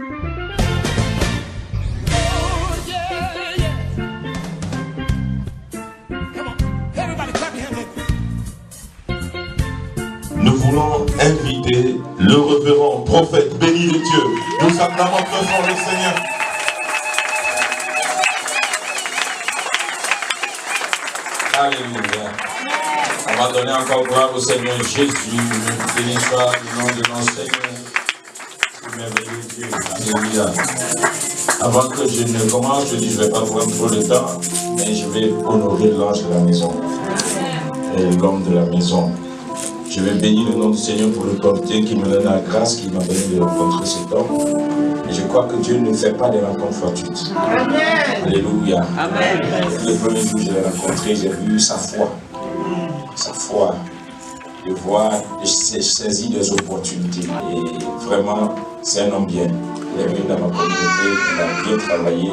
Nous voulons inviter le révérend prophète béni de Dieu. Nous acclamons très fort le Seigneur. Alléluia. On va donner encore gloire au Seigneur Jésus. Béni soit le nom de notre Seigneur. Merveilleux Dieu. Alléluia. Avant que je ne commence, je dis je ne vais pas prendre trop de temps, mais je vais honorer l'ange de la maison et l'homme de la maison. Je vais bénir le nom du Seigneur pour l'autorité qui me donne la grâce, qui m'a donné de rencontrer cet homme. Et je crois que Dieu ne fait pas des rencontres fortuites. Amen. Alléluia. Amen. Le premier jour que je l'ai rencontré, j'ai vu sa foi. Sa foi. De voir, de saisir des opportunités. Et vraiment, c'est un homme bien. Il est venu dans ma communauté, il a bien travaillé.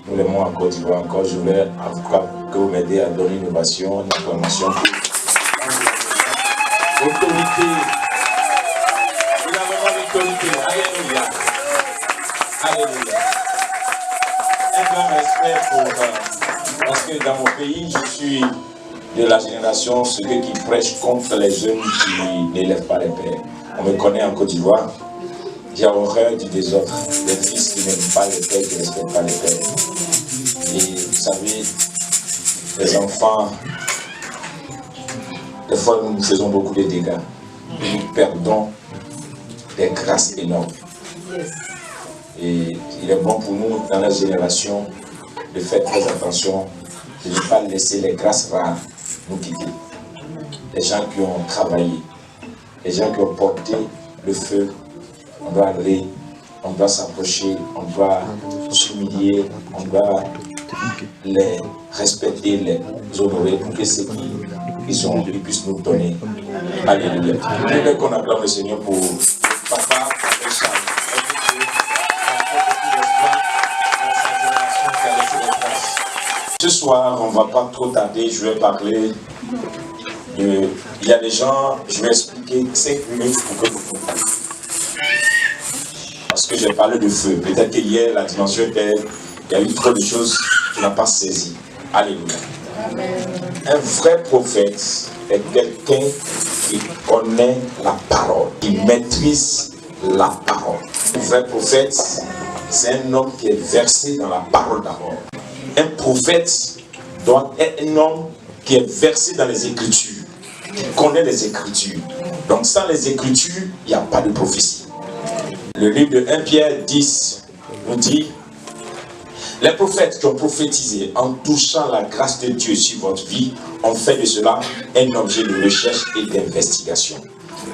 Nous l'aimons en Côte d'Ivoire encore. Je voulais encore que vous m'aidez à donner une innovation, une information. Autorité. Il a vraiment l'autorité. Alléluia. Alléluia. Un grand respect pour... parce que dans mon pays, je suis de la génération, ceux qui prêchent contre les jeunes qui n'élèvent pas les pères. On me connaît en Côte d'Ivoire. J'ai horreur du désordre. Des fils qui n'aiment pas les pères, qui ne respectent pas les pères. Et vous savez, les enfants... Des fois, nous faisons beaucoup de dégâts. Nous perdons des grâces énormes. Et il est bon pour nous, dans la génération, de faire très attention, de ne pas laisser les grâces rares nous quitter. Les gens qui ont travaillé, les gens qui ont porté le feu, on doit aller, on doit s'approcher, on doit s'humilier, on doit les respecter, les honorer pour que ceux qui puissent nous donner. Alléluia. Je voudrais qu'on acclame le Seigneur pour Papa et Charles. Ce soir, on ne va pas trop tarder, je vais parler de... Il y a des gens, je vais expliquer 5 minutes pour que vous compreniez. Parce que j'ai parlé de feu. Peut-être qu'hier, la dimension était... Il y a eu trop de choses que tu n'as pas saisies. Alléluia. Un vrai prophète est quelqu'un qui connaît la parole, qui maîtrise la parole. Un vrai prophète, c'est un homme qui est versé dans la parole d'abord. Un prophète doit être un homme qui est versé dans les Écritures, qui connaît les Écritures. Donc sans les Écritures, il n'y a pas de prophétie. Le livre de 1 Pierre 10 nous dit: les prophètes qui ont prophétisé en touchant la grâce de Dieu sur votre vie ont fait de cela un objet de recherche et d'investigation.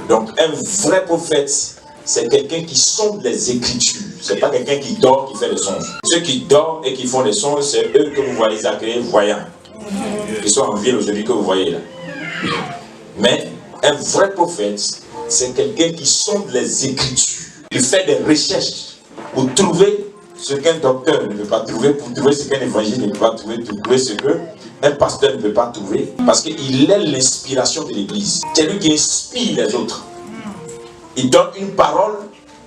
Donc un vrai prophète, c'est quelqu'un qui sonde les Écritures. C'est pas quelqu'un qui dort, qui fait des songes. Ceux qui dorment et qui font des songes, c'est eux que vous voyez accueillir voyants. Ils sont en ville aujourd'hui que vous voyez là. Mais un vrai prophète, c'est quelqu'un qui sonde les Écritures. Il fait des recherches pour trouver ce qu'un docteur ne peut pas trouver, pour trouver ce qu'un évangile ne peut pas trouver, pour trouver ce qu'un pasteur ne peut pas trouver. Parce qu'il est l'inspiration de l'Église. C'est lui qui inspire les autres. Il donne une parole,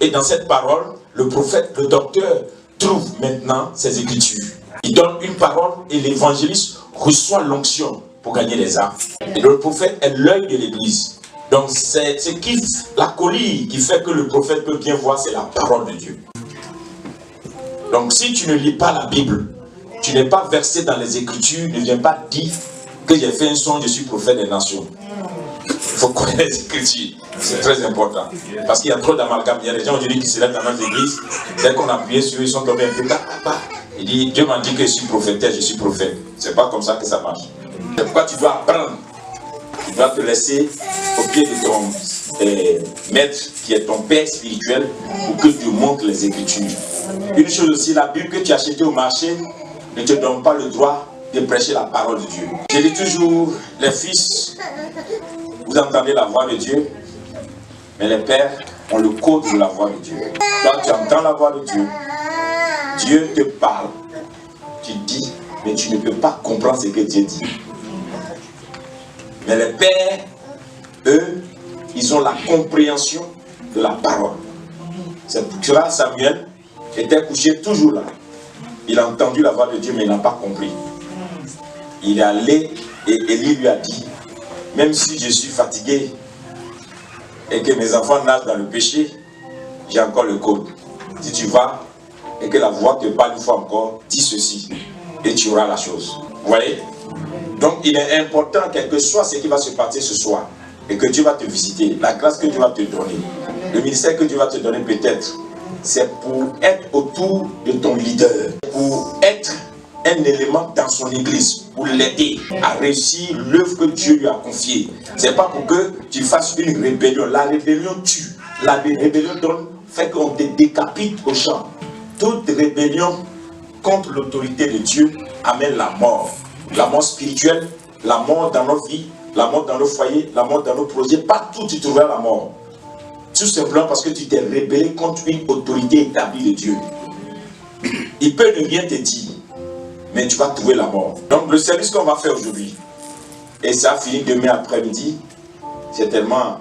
et dans cette parole, le prophète, le docteur, trouve maintenant ses Écritures. Il donne une parole et l'évangéliste reçoit l'onction pour gagner les âmes. Et le prophète est l'œil de l'Église. Donc c'est la colline qui fait que le prophète peut bien voir, c'est la parole de Dieu. Donc si tu ne lis pas la Bible, tu n'es pas versé dans les Écritures, ne viens pas dire que j'ai fait un songe, je suis prophète des nations. Il faut connaître les Écritures, c'est très important. Parce qu'il y a trop d'amalgame. Il y a des gens aujourd'hui qui se lèvent dans notre église, dès qu'on a appuyé sur eux, ils sont tombés un peu. Il dit, Dieu m'a dit que je suis prophétesse, je suis prophète. C'est pas comme ça que ça marche. C'est pourquoi tu dois apprendre. Tu dois te laisser au pied de ton maître, qui est ton père spirituel, pour que tu montres les Écritures. Une chose aussi, la Bible que tu as achetée au marché ne te donne pas le droit de prêcher la parole de Dieu. Je dis toujours, les fils, vous entendez la voix de Dieu, mais les pères ont le code de la voix de Dieu. Quand tu entends la voix de Dieu, Dieu te parle, tu dis, mais tu ne peux pas comprendre ce que Dieu dit. Mais les pères, eux, ils ont la compréhension de la parole. C'est pour cela Samuel était couché toujours là. Il a entendu la voix de Dieu, mais il n'a pas compris. Il est allé et Élie lui a dit, même si je suis fatigué et que mes enfants nagent dans le péché, j'ai encore le code. Si tu vas et que la voix te parle une fois encore, dis ceci et tu auras la chose. Vous voyez? Donc il est important, quel que soit ce qui va se passer ce soir, et que Dieu va te visiter, la grâce que Dieu va te donner, le ministère que Dieu va te donner peut-être, c'est pour être autour de ton leader, pour être un élément dans son église, pour l'aider à réussir l'œuvre que Dieu lui a confiée. C'est pas pour que tu fasses une rébellion. La rébellion tue. La rébellion fait qu'on te décapite au champ. Toute rébellion contre l'autorité de Dieu amène la mort. La mort spirituelle, la mort dans nos vies, la mort dans nos foyers, la mort dans nos projets. Partout tu trouveras la mort. Tout simplement parce que tu t'es rébellé contre une autorité établie de Dieu. Il peut ne rien te dire, mais tu vas trouver la mort. Donc le service qu'on va faire aujourd'hui, et ça finit demain après-midi, c'est tellement...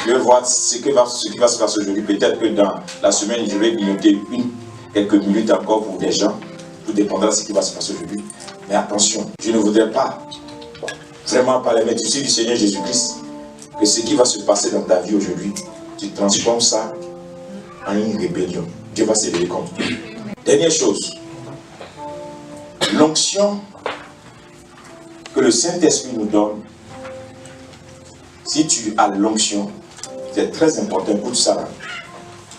Je vais voir ce qui va se passer aujourd'hui. Peut-être que dans la semaine, je vais noter quelques minutes encore pour des gens. Tout dépendra de ce qui va se passer aujourd'hui. Mais attention, je ne voudrais pas vraiment parler, mais tu sais du Seigneur Jésus-Christ, que ce qui va se passer dans ta vie aujourd'hui, tu transformes ça en une rébellion. Dieu va se lever contre toi. Dernière chose, l'onction que le Saint-Esprit nous donne, si tu as l'onction, c'est très important, écoute ça.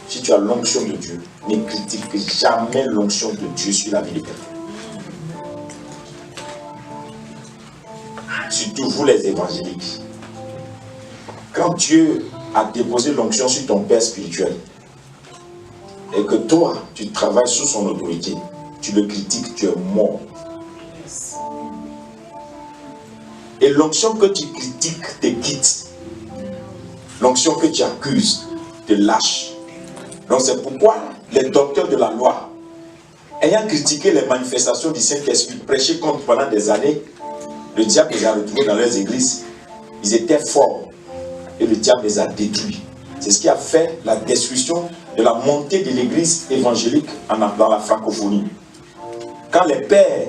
Si tu as l'onction de Dieu, ne critique jamais l'onction de Dieu sur la vie de quelqu'un. Surtout vous les évangéliques. Quand Dieu a déposé l'onction sur ton père spirituel, et que toi, tu travailles sous son autorité, tu le critiques, tu es mort. Et l'onction que tu critiques te quitte. L'onction que tu accuses te lâche. Donc c'est pourquoi les docteurs de la loi, ayant critiqué les manifestations du Saint-Esprit, prêché contre pendant des années, le diable les a retrouvés dans leurs églises. Ils étaient forts et le diable les a détruits. C'est ce qui a fait la destruction de la montée de l'église évangélique dans la francophonie. Quand les pères,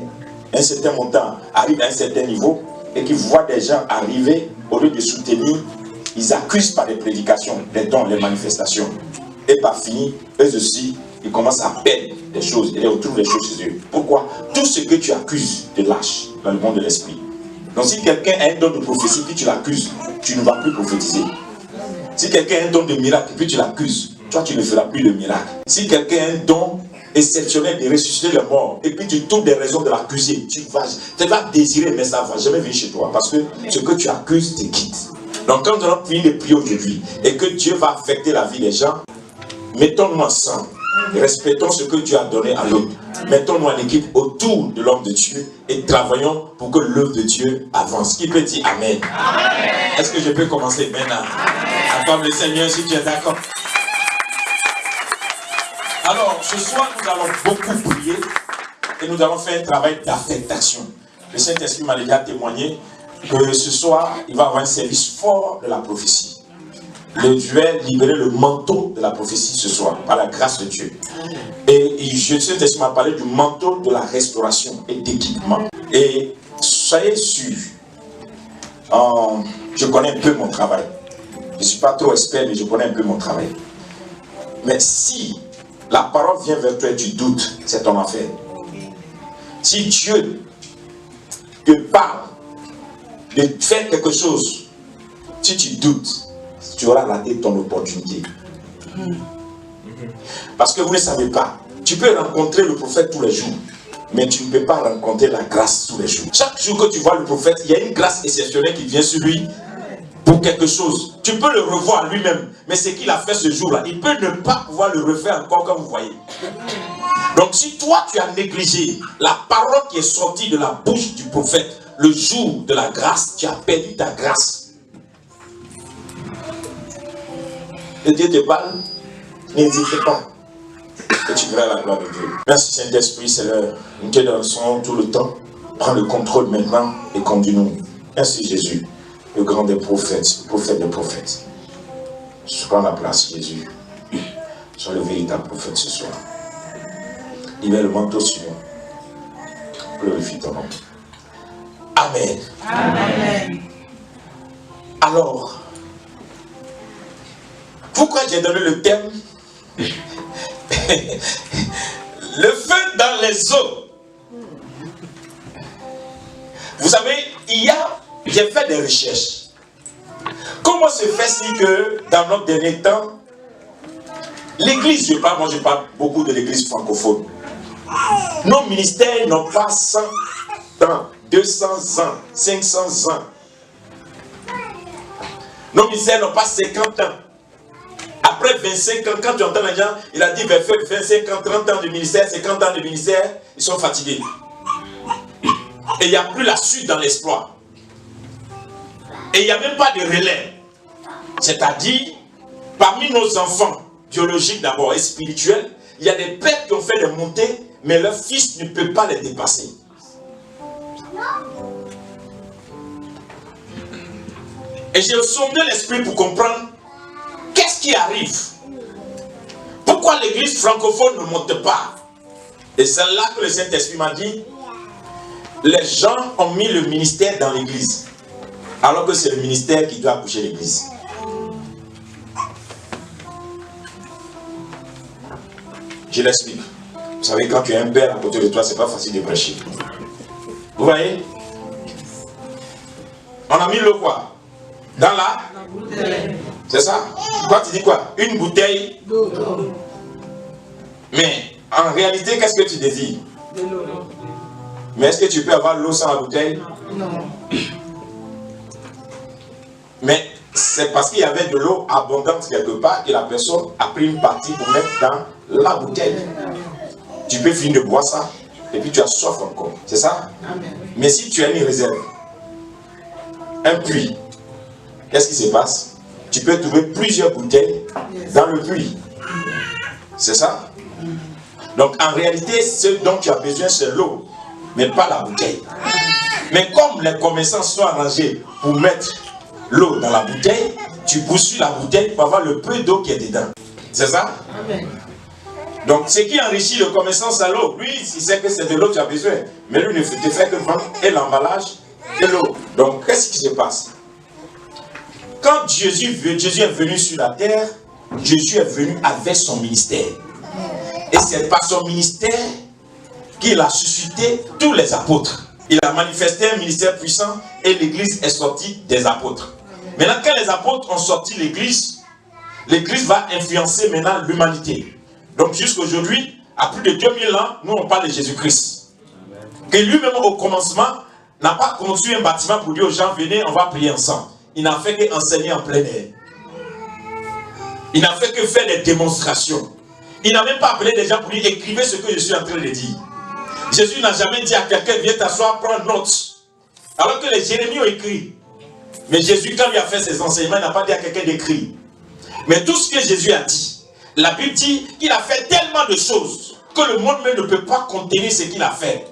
un certain montant, arrivent à un certain niveau et qu'ils voient des gens arriver, au lieu de soutenir, ils accusent par les prédications, les dons, les manifestations. Et par fini, eux aussi, ils commencent à perdre des choses et ils retrouvent les choses chez eux. Pourquoi? Tout ce que tu accuses te lâche dans le monde de l'esprit. Donc si quelqu'un a un don de prophétie, puis tu l'accuses, tu ne vas plus prophétiser. Si quelqu'un a un don de miracle, puis tu l'accuses, toi tu ne feras plus le miracle. Si quelqu'un a un don exceptionnel de ressusciter les morts, et puis tu trouves des raisons de l'accuser, tu vas désirer, mais ça ne va jamais venir chez toi, parce que ce que tu accuses te quitte. Donc quand nous allons finir de prier aujourd'hui, et que Dieu va affecter la vie des gens, mettons-nous ensemble, respectons ce que Dieu a donné à l'autre. Mettons-nous en équipe autour de l'homme de Dieu et travaillons pour que l'œuvre de Dieu avance. Qui peut dire Amen? Est-ce que je peux commencer maintenant? Acclame le Seigneur si tu es d'accord. Alors, ce soir, nous allons beaucoup prier et nous allons faire un travail d'affectation. Le Saint-Esprit m'a déjà témoigné que ce soir, il va avoir un service fort de la prophétie. Je vais libérer le manteau de la prophétie ce soir, par la grâce de Dieu. Et le Saint-Esprit m'a parlé du manteau de la restauration et d'équipement. Et soyez sûrs, je connais un peu mon travail. Je ne suis pas trop expert, mais je connais un peu mon travail. Mais si la parole vient vers toi et tu doutes, c'est ton affaire. Si Dieu te parle de faire quelque chose, si tu doutes, tu auras raté ton opportunité. Parce que vous ne savez pas, tu peux rencontrer le prophète tous les jours, mais tu ne peux pas rencontrer la grâce tous les jours. Chaque jour que tu vois le prophète, il y a une grâce exceptionnelle qui vient sur lui pour quelque chose. Tu peux le revoir lui-même, mais ce qu'il a fait ce jour-là, il peut ne pas pouvoir le refaire encore comme vous voyez. Donc si toi tu as négligé la parole qui est sortie de la bouche du prophète le jour de la grâce, tu as perdu ta grâce. Et Dieu te parle, n'hésite pas, que tu verras la gloire de Dieu. Merci Saint-Esprit, c'est l'heure. Nous te dansons tout le temps. Prends le contrôle maintenant et conduis-nous. Merci Jésus, le grand des prophètes, le prophète des prophètes. Je prends la place Jésus. Sois le véritable prophète ce soir. Il met le manteau sur nous. Glorifie ton nom. Amen. Amen. Alors, pourquoi j'ai donné le thème? Le feu dans les eaux. Vous savez, j'ai fait des recherches. Comment se fait-il que dans notre dernier temps, l'église, moi je parle beaucoup de l'église francophone, nos ministères n'ont pas 100 ans, 200 ans, 500 ans. Nos ministères n'ont pas 50 ans. Après 25 ans, quand tu entends les gens, il a dit 25 ans, 30 ans de ministère, 50 ans de ministère, ils sont fatigués. Et il n'y a plus la suite dans l'exploit. Et il n'y a même pas de relais. C'est-à-dire, parmi nos enfants, biologiques d'abord et spirituels, il y a des pères qui ont fait des montées, mais leur fils ne peut pas les dépasser. Et j'ai sondé l'esprit pour comprendre qu'est-ce qui arrive. Pourquoi l'église francophone ne monte pas? Et c'est là que le Saint-Esprit m'a dit, les gens ont mis le ministère dans l'église, alors que c'est le ministère qui doit accoucher l'église. Je l'explique. Vous savez, quand tu as un père à côté de toi, c'est pas facile de prêcher. Vous voyez? On a mis le quoi? Dans la bouteille. C'est ça? Toi, tu dis quoi? Une bouteille d'eau. Mais en réalité, qu'est-ce que tu désires? De l'eau. Mais est-ce que tu peux avoir l'eau sans la bouteille? Non. Mais c'est parce qu'il y avait de l'eau abondante quelque part que la personne a pris une partie pour mettre dans la bouteille. Tu peux finir de boire ça et puis tu as soif encore. C'est ça? Amen. Mais si tu as une réserve, un puits, qu'est-ce qui se passe? Tu peux trouver plusieurs bouteilles dans le puits. C'est ça? Donc en réalité, ce dont tu as besoin, c'est l'eau, mais pas la bouteille. Mais comme les commerçants sont arrangés pour mettre l'eau dans la bouteille, tu poursuis la bouteille pour avoir le peu d'eau qui est dedans. C'est ça? Amen. Donc ce qui enrichit le commerçant, c'est l'eau. Lui, il sait que c'est de l'eau que tu as besoin. Mais lui ne te fait que vendre et l'emballage et l'eau. Donc qu'est-ce qui se passe? Quand Jésus est venu sur la terre, Jésus est venu avec son ministère. Et c'est par son ministère qu'il a suscité tous les apôtres. Il a manifesté un ministère puissant et l'église est sortie des apôtres. Maintenant, quand les apôtres ont sorti l'église va influencer maintenant l'humanité. Donc jusqu'aujourd'hui, à plus de 2000 ans, nous on parle de Jésus-Christ. Que lui-même au commencement n'a pas construit un bâtiment pour dire aux gens, venez, on va prier ensemble. Il n'a fait qu'enseigner en plein air. Il n'a fait que faire des démonstrations. Il n'a même pas appelé des gens pour dire, écrivez ce que je suis en train de dire. Jésus n'a jamais dit à quelqu'un, viens t'asseoir, prends note. Alors que les Jérémies ont écrit. Mais Jésus, quand il a fait ses enseignements, il n'a pas dit à quelqu'un d'écrire. Mais tout ce que Jésus a dit, la Bible dit qu'il a fait tellement de choses que le monde même ne peut pas contenir ce qu'il a fait.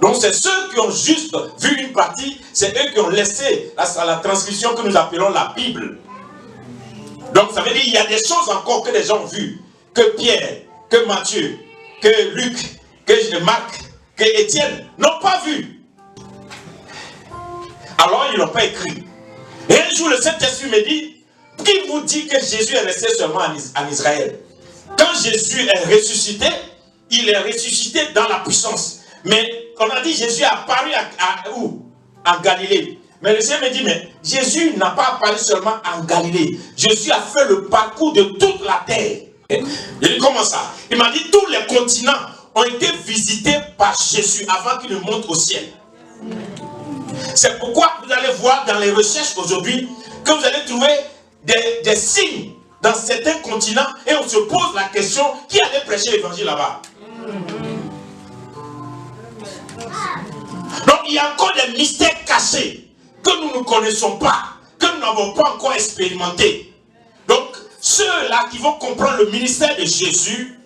Donc c'est ceux qui ont juste vu une partie, c'est eux qui ont laissé la transmission que nous appelons la Bible. Donc ça veut dire qu'il y a des choses encore que les gens ont vues, que Pierre, que Matthieu, que Luc, que Marc, que Étienne n'ont pas vu. Alors ils n'ont pas écrit. Et un jour le Saint-Esprit me dit, qui vous dit que Jésus est resté seulement en Israël? Quand Jésus est ressuscité, il est ressuscité dans la puissance. Mais on a dit Jésus est apparu où? En Galilée. Mais le Seigneur me dit, mais Jésus n'a pas apparu seulement en Galilée. Jésus a fait le parcours de toute la terre. Il dit comment ça? Il m'a dit tous les continents ont été visités par Jésus avant qu'il ne monte au ciel. C'est pourquoi vous allez voir dans les recherches aujourd'hui que vous allez trouver des signes dans certains continents et on se pose la question, qui allait prêcher l'évangile là-bas? Donc il y a encore des mystères cachés que nous ne connaissons pas, que nous n'avons pas encore expérimenté. Donc ceux-là qui vont comprendre le ministère de Jésus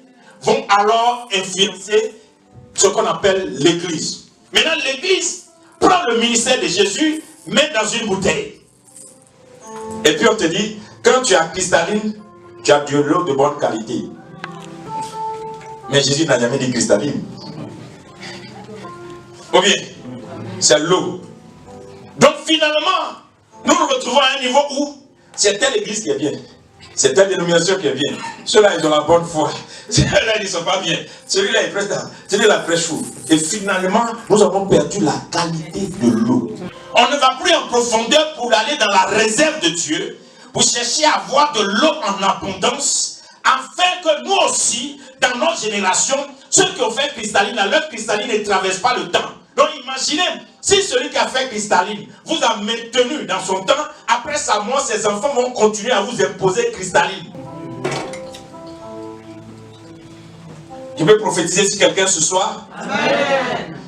vont alors influencer ce qu'on appelle l'église. Maintenant l'église prend le ministère de Jésus, met dans une bouteille. Et puis on te dit, quand tu as cristalline, tu as de l'eau de bonne qualité. Mais Jésus n'a jamais dit cristalline. Ou bien, c'est l'eau. Donc finalement, nous nous retrouvons à un niveau où c'est telle église qui est bien. C'est telle dénomination qui est bien. Ceux-là, ils ont la bonne foi. Ceux-là, ils ne sont pas bien. Celui-là, il prêche là. Celui-là, prêche fou. Et finalement, nous avons perdu la qualité de l'eau. On ne va plus en profondeur pour aller dans la réserve de Dieu, pour chercher à avoir de l'eau en abondance, afin que nous aussi, dans notre génération, ceux qui ont fait cristalline, leur cristalline ne traverse pas le temps. Donc imaginez, si celui qui a fait cristalline vous a maintenu dans son temps, après sa mort, ses enfants vont continuer à vous imposer cristalline. Je peux prophétiser sur quelqu'un ce soir. Amen.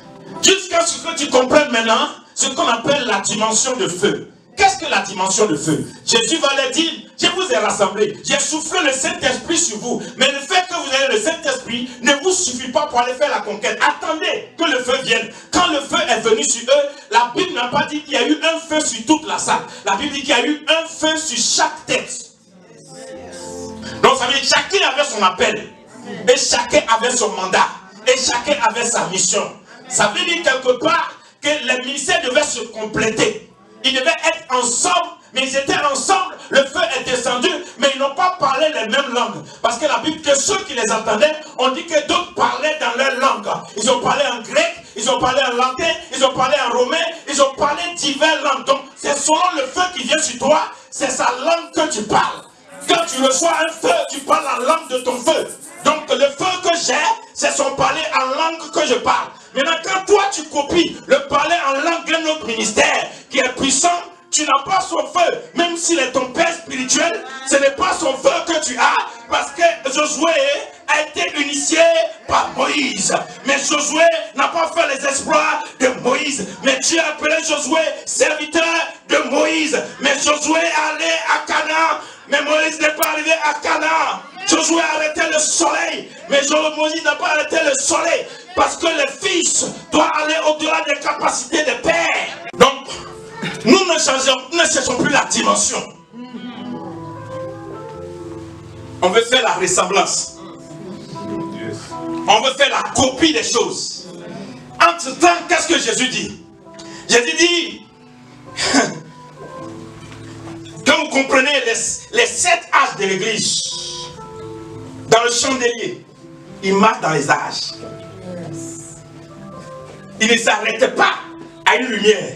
Jusqu'à ce que tu comprennes maintenant ce qu'on appelle la dimension de feu. Qu'est-ce que la dimension de feu? Jésus va leur dire, je vous ai rassemblés, j'ai soufflé le Saint-Esprit sur vous, mais le fait que vous ayez le Saint-Esprit ne vous suffit pas pour aller faire la conquête. Attendez que le feu vienne. Quand le feu est venu sur eux, la Bible n'a pas dit qu'il y a eu un feu sur toute la salle. La Bible dit qu'il y a eu un feu sur chaque tête. Donc ça veut dire que chacun avait son appel, et chacun avait son mandat, et chacun avait sa mission. Ça veut dire quelque part que les ministères devaient se compléter. Ils devaient être ensemble, mais ils étaient ensemble, le feu est descendu, mais ils n'ont pas parlé les mêmes langues. Parce que la Bible, que ceux qui les entendaient, on dit que d'autres parlaient dans leur langue. Ils ont parlé en grec, ils ont parlé en latin, ils ont parlé en romain, ils ont parlé diverses langues. Donc, c'est selon le feu qui vient sur toi, c'est sa langue que tu parles. Quand tu reçois un feu, tu parles la langue de ton feu. Donc, le feu que j'ai, c'est son parler en langue que je parle. Maintenant, quand toi tu copies le parler en langue d'un autre ministère qui est puissant, tu n'as pas son feu. Même s'il est ton père spirituel, ce n'est pas son feu que tu as, parce que Josué a été initié par Moïse. Mais Josué n'a pas fait les exploits de Moïse. Mais Dieu a appelé Josué serviteur de Moïse. Mais Josué est allé à Canaan. Mais Moïse n'est pas arrivé à Canaan. Josué a arrêté le soleil. Mais Moïse n'a pas arrêté le soleil. Parce que le fils doit aller au-delà des capacités des pères. Donc, nous ne cherchons plus la dimension. On veut faire la ressemblance. On veut faire la copie des choses. Entre-temps, qu'est-ce que Jésus dit? Jésus dit, quand vous comprenez les 7 âges de l'église, dans le chandelier, il marche dans les âges. Il ne s'arrête pas à une lumière.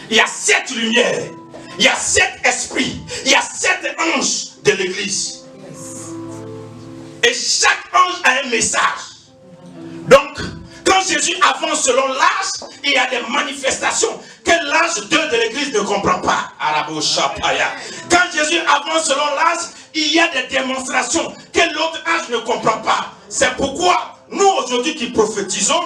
Il y a 7 lumières. Il y a 7 esprits. Il y a 7 anges de l'église. Et chaque ange a un message. Donc, quand Jésus avance selon l'âge, il y a des manifestations que l'âge 2 de l'église ne comprend pas. Quand Jésus avance selon l'âge, il y a des démonstrations que l'autre âge ne comprend pas. C'est pourquoi nous aujourd'hui qui prophétisons,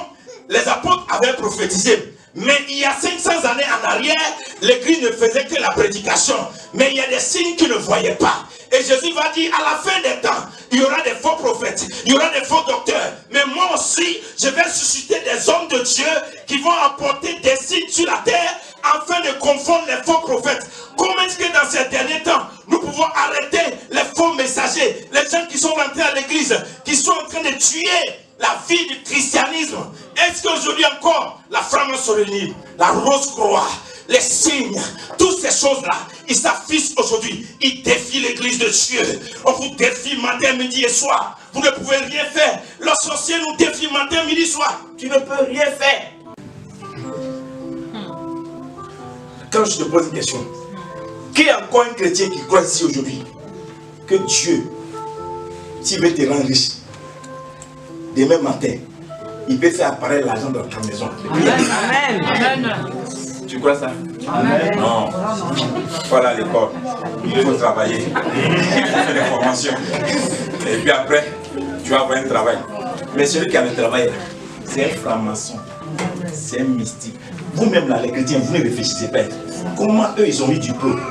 les apôtres avaient prophétisé. Mais il y a 500 années en arrière, l'église ne faisait que la prédication. Mais il y a des signes qu'ils ne voyaient pas. Et Jésus va dire, à la fin des temps, il y aura des faux prophètes, il y aura des faux docteurs. Mais moi aussi, je vais susciter des hommes de Dieu qui vont apporter des signes sur la terre afin de confondre les faux prophètes. Comment est-ce que dans ces derniers temps, nous pouvons arrêter les faux messagers, les gens qui sont rentrés à l'église, qui sont en train de tuer la vie du christianisme? Est-ce qu'aujourd'hui encore, la franc-maçonnerie, la rose-croix, les signes, toutes ces choses-là, ils s'affichent aujourd'hui. Ils défient l'église de Dieu. On vous défie matin, midi et soir. Vous ne pouvez rien faire. Le sorcier nous défie matin, midi, soir. Tu ne peux rien faire. Quand je te pose une question, qui est encore un chrétien qui croit ici aujourd'hui que Dieu, s'il veut te rendre riche, demain matin, il peut faire apparaître l'argent dans ta maison? Amen. Amen. Tu crois ça? Amen. Non. Voilà l'école. Il faut travailler. Il faut faire des formations. Et puis après, tu vas avoir un travail. Mais celui qui a le travail, c'est un franc-maçon. C'est un mystique. Vous-même là, les chrétiens, vous ne réfléchissez pas. Comment eux, ils ont eu du diplôme?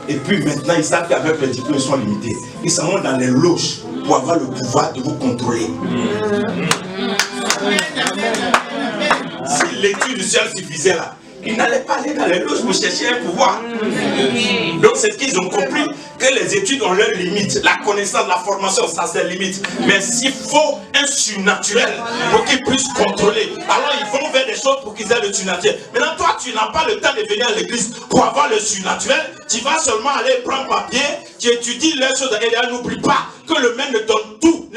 Et puis maintenant, ils savent qu'avec les diplômes, ils sont limités. Ils s'en vont dans les loges pour avoir le pouvoir de vous contrôler. Si l'étude du ciel suffisait là, Ils n'allaient pas aller dans les loges pour chercher un pouvoir. Donc c'est ce qu'ils ont compris, que les études ont leurs limites. La connaissance, la formation, ça c'est limite. Mais s'il faut un surnaturel pour qu'ils puissent contrôler, alors ils vont vers des choses pour qu'ils aient le surnaturel. Maintenant toi tu n'as pas le temps de venir à l'église pour avoir le surnaturel. Tu vas seulement aller prendre papier, tu étudies les choses et n'oublie pas que le maître ne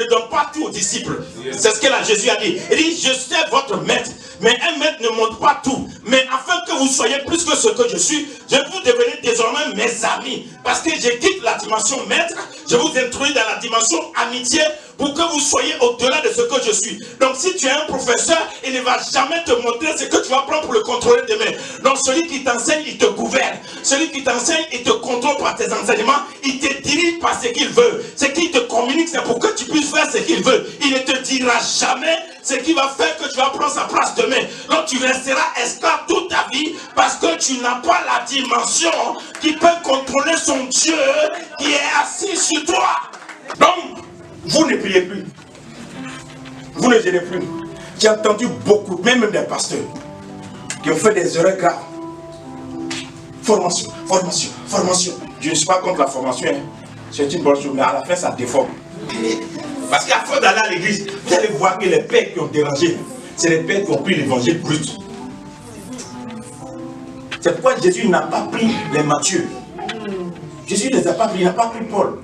donne pas tout aux disciples. C'est ce que là Jésus a dit. Il dit, je sais votre maître, mais un maître ne montre pas tout. Mais afin que vous soyez plus que ce que je suis, je vous devenez désormais mes amis. Parce que je quitte la dimension maître, je vous introduis dans la dimension amitié pour que vous soyez au-delà de ce que je suis. Donc si tu es un professeur, il ne va jamais te montrer ce que tu vas prendre pour le contrôler demain. Donc celui qui t'enseigne, il te gouverne. Celui qui t'enseigne, il te contrôle par tes enseignements. Il te dirige par ce qu'il veut. Ce qu'il te communique, c'est pour que tu puisses faire ce qu'il veut. Il ne te dira jamais ce qui va faire que tu vas prendre sa place demain. Donc tu resteras esclave toute ta vie parce que tu n'as pas la dimension qui peut contrôler son Dieu qui est assis sur toi. Donc, vous ne priez plus. Vous ne gênez plus. J'ai entendu beaucoup, même des pasteurs, qui ont fait des erreurs graves. Formation, formation, formation. Je ne suis pas contre la formation. Hein. C'est une bonne chose, mais à la fin, ça déforme. Parce qu'à force d'aller à l'église, vous allez voir que les pères qui ont dérangé, c'est les pères qui ont pris l'évangile brut. C'est pourquoi Jésus n'a pas pris les Matthieu. Jésus ne les a pas pris, il n'a pas pris Paul.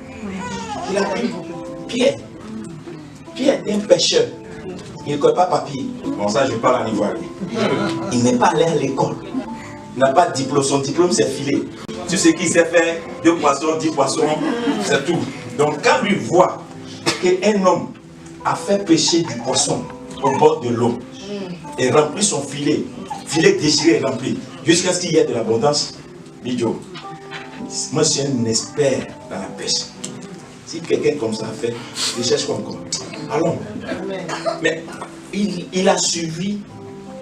Il a pris Pierre. Pierre est un pêcheur. Il ne connaît pas papier. Bon, ça, je parle en ivoirien. Il n'est pas allé à l'école. Il n'a pas de diplôme. Son diplôme, c'est filé. Tout ce qu'il sait faire, 2 poissons, 10 poissons, c'est tout. Donc, quand lui voit qu'un homme a fait pêcher du poisson au bord de l'eau et rempli son filet déchiré et rempli, jusqu'à ce qu'il y ait de l'abondance, dit Joe, moi, je suis un expert dans la pêche. Si quelqu'un comme ça fait, il cherche quoi encore? Allons. Mais il a suivi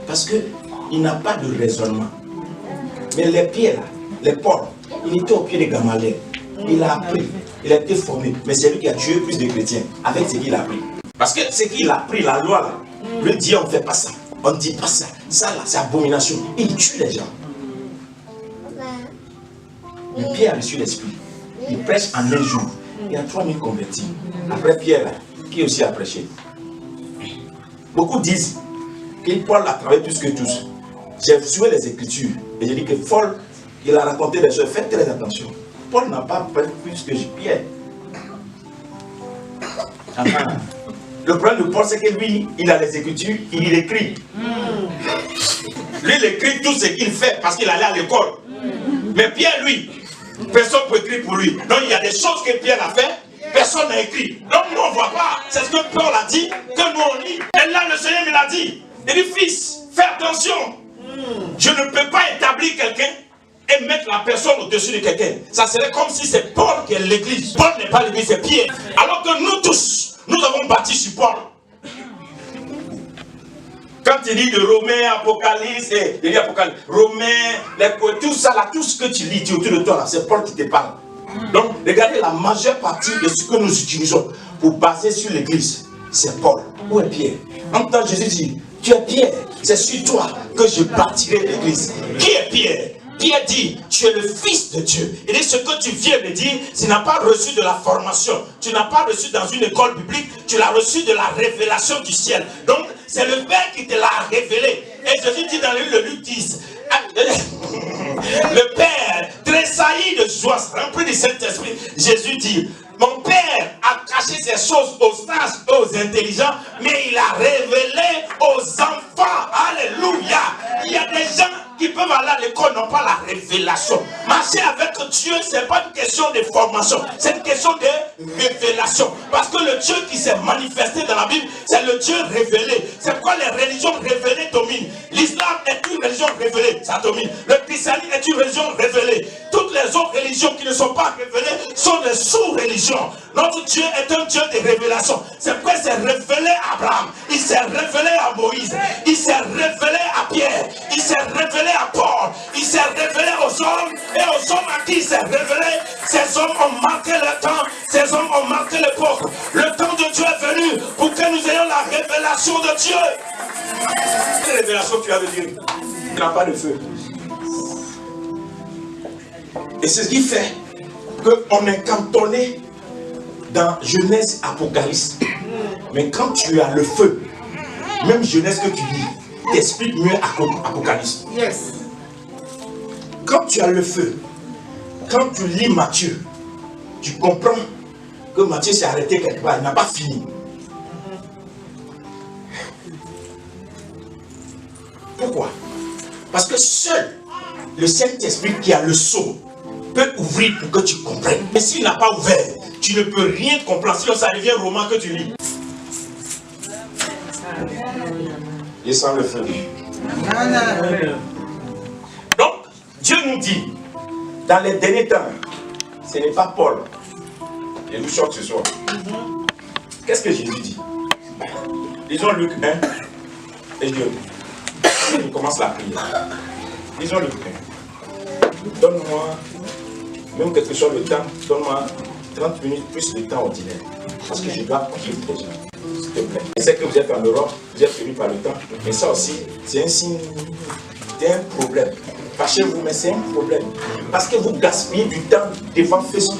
parce qu'il n'a pas de raisonnement. Mais les pieds là, les Paul, il était au pied de Gamaliel. Il a appris, il a été formé. Mais c'est lui qui a tué plus de chrétiens avec ce qu'il a appris. Parce que ce qu'il a appris, la loi là, lui dit on ne fait pas ça, on ne dit pas ça. Ça là, c'est abomination. Il tue les gens. Mais Pierre a reçu l'esprit. Il prêche en un jour. Il y a 3000 convertis. Après Pierre, qui aussi a prêché. Beaucoup disent que Paul a travaillé plus que tous. J'ai suivi les Écritures et j'ai dit que Paul, il a raconté des choses. Faites très attention. Paul n'a pas fait plus que Pierre. Le problème de Paul, c'est que lui, il a les Écritures, il écrit. Lui, il écrit tout ce qu'il fait parce qu'il allait à l'école. Mais Pierre, lui, personne ne peut écrire pour lui. Donc il y a des choses que Pierre a fait, personne n'a écrit. Donc nous on ne voit pas. C'est ce que Paul a dit, que nous on lit. Et là le Seigneur me l'a dit. Il dit, fils, fais attention. Je ne peux pas établir quelqu'un et mettre la personne au-dessus de quelqu'un. Ça serait comme si c'est Paul qui est l'église. Paul n'est pas l'église, c'est Pierre. Alors que nous tous, nous avons bâti sur Paul. Quand il dit de Romains, Apocalypse, il dit Apocalypse, Romains, tout ça là, tout ce que tu lis autour de toi là, c'est Paul qui te parle. Donc, regardez la majeure partie de ce que nous utilisons pour baser sur l'église, c'est Paul. Où est Pierre? En temps Jésus dit, tu es Pierre, c'est sur toi que je bâtirai l'église. Qui est Pierre? Pierre dit, tu es le fils de Dieu. Il dit, ce que tu viens de dire, tu n'as pas reçu de la formation. Tu n'as pas reçu dans une école biblique, tu l'as reçu de la révélation du ciel. Donc, c'est le Père qui te l'a révélé. Et Jésus dit dans le Luc 10, le Père, tressailli de joie, rempli du Saint-Esprit, Jésus dit, mon Père a caché ces choses aux sages et aux intelligents, mais il a révélé aux enfants. Alléluia. Il y a des gens qui peuvent aller à l'école, n'ont pas la révélation. Marcher avec Dieu, ce n'est pas une question de formation, c'est une question de révélation. Parce que le Dieu qui s'est manifesté dans la Bible, c'est le Dieu révélé. C'est pourquoi les religions révélées dominent. L'islam est une religion révélée, ça domine. Le christianisme est une religion révélée. Toutes les autres religions qui ne sont pas révélées sont des sous-religions. Notre Dieu est un Dieu de révélation. C'est pourquoi il s'est révélé à Abraham, il s'est révélé à Moïse, il s'est révélé à Pierre, il s'est révélé à Paul, il s'est révélé aux hommes, et aux hommes à qui il s'est révélé, ces hommes ont marqué le temps, ces hommes ont marqué l'époque. Le temps de Dieu est venu pour que nous ayons la révélation de Dieu. Quelle révélation tu as de Dieu? Il n'a pas de feu. Et c'est ce qui fait qu'on est cantonné dans Genèse, Apocalypse. Mais quand tu as le feu, même Genèse que tu lis, t'explique mieux Apocalypse. Yes. Quand tu as le feu, quand tu lis Matthieu, tu comprends que Matthieu s'est arrêté quelque part, il n'a pas fini. Pourquoi? Parce que seul le Saint-Esprit qui a le sceau peut ouvrir pour que tu comprennes. Mais s'il n'a pas ouvert, tu ne peux rien comprendre. Sinon ça devient roman que tu lis. Et sans le feu. Donc, Dieu nous dit, dans les derniers temps, ce n'est pas Paul. Et nous sortons ce soir. Qu'est-ce que Jésus dit? Lisons Luc 1 et Dieu. Il commence la prière. Lisons Luc 1. Donne-moi, même quel que soit le temps, donne-moi 30 minutes plus de temps ordinaire. Parce que je dois prier pour les gens. S'il te plaît. Je sais que vous êtes en Europe, vous êtes tenu par le temps, mais ça aussi, c'est un signe d'un problème. Fâchez-vous, mais c'est un problème. Parce que vous gaspillez du temps devant Facebook,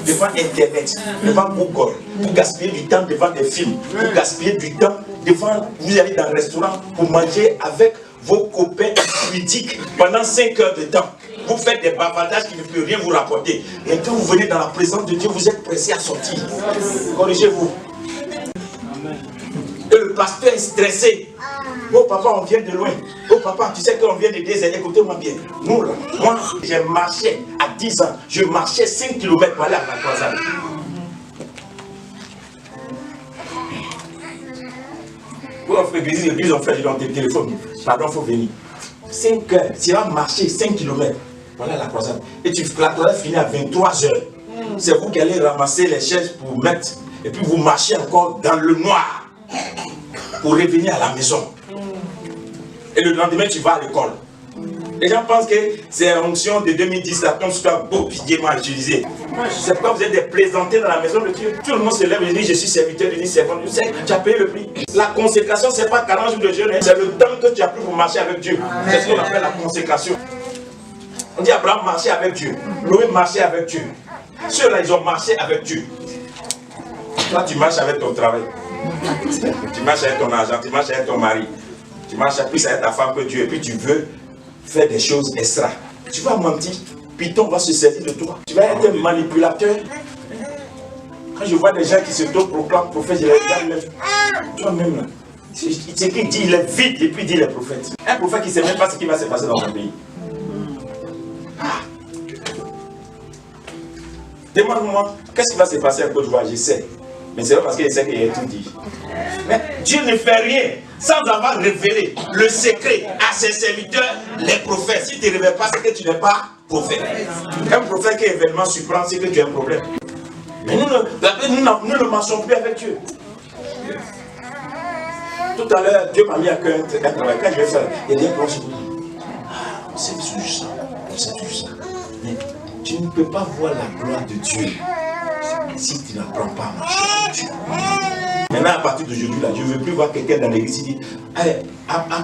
devant Internet, devant Google. Vous gaspillez du temps devant des films. Vous gaspillez du temps devant, vous allez dans un restaurant pour manger avec vos copains ludiques pendant 5 heures de temps. Vous faites des bavardages qui ne peuvent rien vous rapporter. Et quand vous venez dans la présence de Dieu, vous êtes pressé à sortir. Corrigez-vous. Et le pasteur est stressé. Oh papa, on vient de loin. Oh papa, tu sais qu'on vient de désert. Écoutez-moi bien. Nous là, moi, j'ai marché à 10 ans. Je marchais 5 km pour aller à la croisade. Vous offrez l'église, on fait dans tes téléphones. Pardon, il faut venir. 5 heures, tu vas marcher 5 km. Voilà la croisade. Et la croisade finit à 23 heures. C'est vous qui allez ramasser les chaises pour mettre. Et puis vous marchez encore dans le noir. Pour revenir à la maison. Et le lendemain, tu vas à l'école. Les gens pensent que c'est en fonction de 2010, la tombe soit beau pilièrement utilisé. C'est pourquoi vous êtes des plaisantés dans la maison de Dieu. Tout le monde se lève et dit, je suis serviteur, je dis servant. Tu sais, tu as payé le prix. La consécration, ce n'est pas 40 jours de jeûne, c'est le temps que tu as pris pour marcher avec Dieu. C'est ce qu'on appelle la consécration. On dit Abraham marchait avec Dieu. Noé marchait avec Dieu. Ceux-là, ils ont marché avec Dieu. Toi, tu marches avec ton travail. Tu marches avec ton argent, tu marches avec ton mari. Tu marches plus avec ta femme que Dieu. Et puis tu veux faire des choses extra. Tu vas mentir. Python va se servir de toi. Tu vas être un manipulateur. Quand je vois des gens qui se proclament prophètes, je les regarde même. Toi-même là. C'est qu'il dit, il est vide et puis il dit les prophètes. Un prophète qui ne sait même pas ce qui va se passer dans son pays. Demande-moi, qu'est-ce qui va se passer à Côte d'Ivoire? Je sais. Mais c'est pas parce qu'il sait qu'il a tout dit. Mais Dieu ne fait rien sans avoir révélé le secret à ses serviteurs, les prophètes. Si tu ne révèles pas, c'est que tu n'es pas prophète. Un prophète qui est événement surprend, c'est que tu as un problème. Mais nous ne marchons plus avec Dieu. Tout à l'heure, Dieu m'a mis à cœur un travail. Quand je vais faire, il y a des gens qui disent, c'est toujours ça, c'est toujours ça. Mais tu ne peux pas voir la gloire de Dieu si tu n'apprends pas à marcher avec Dieu. Maintenant, à partir d'aujourd'hui, là, je ne veux plus voir quelqu'un dans l'église qui dit, papa,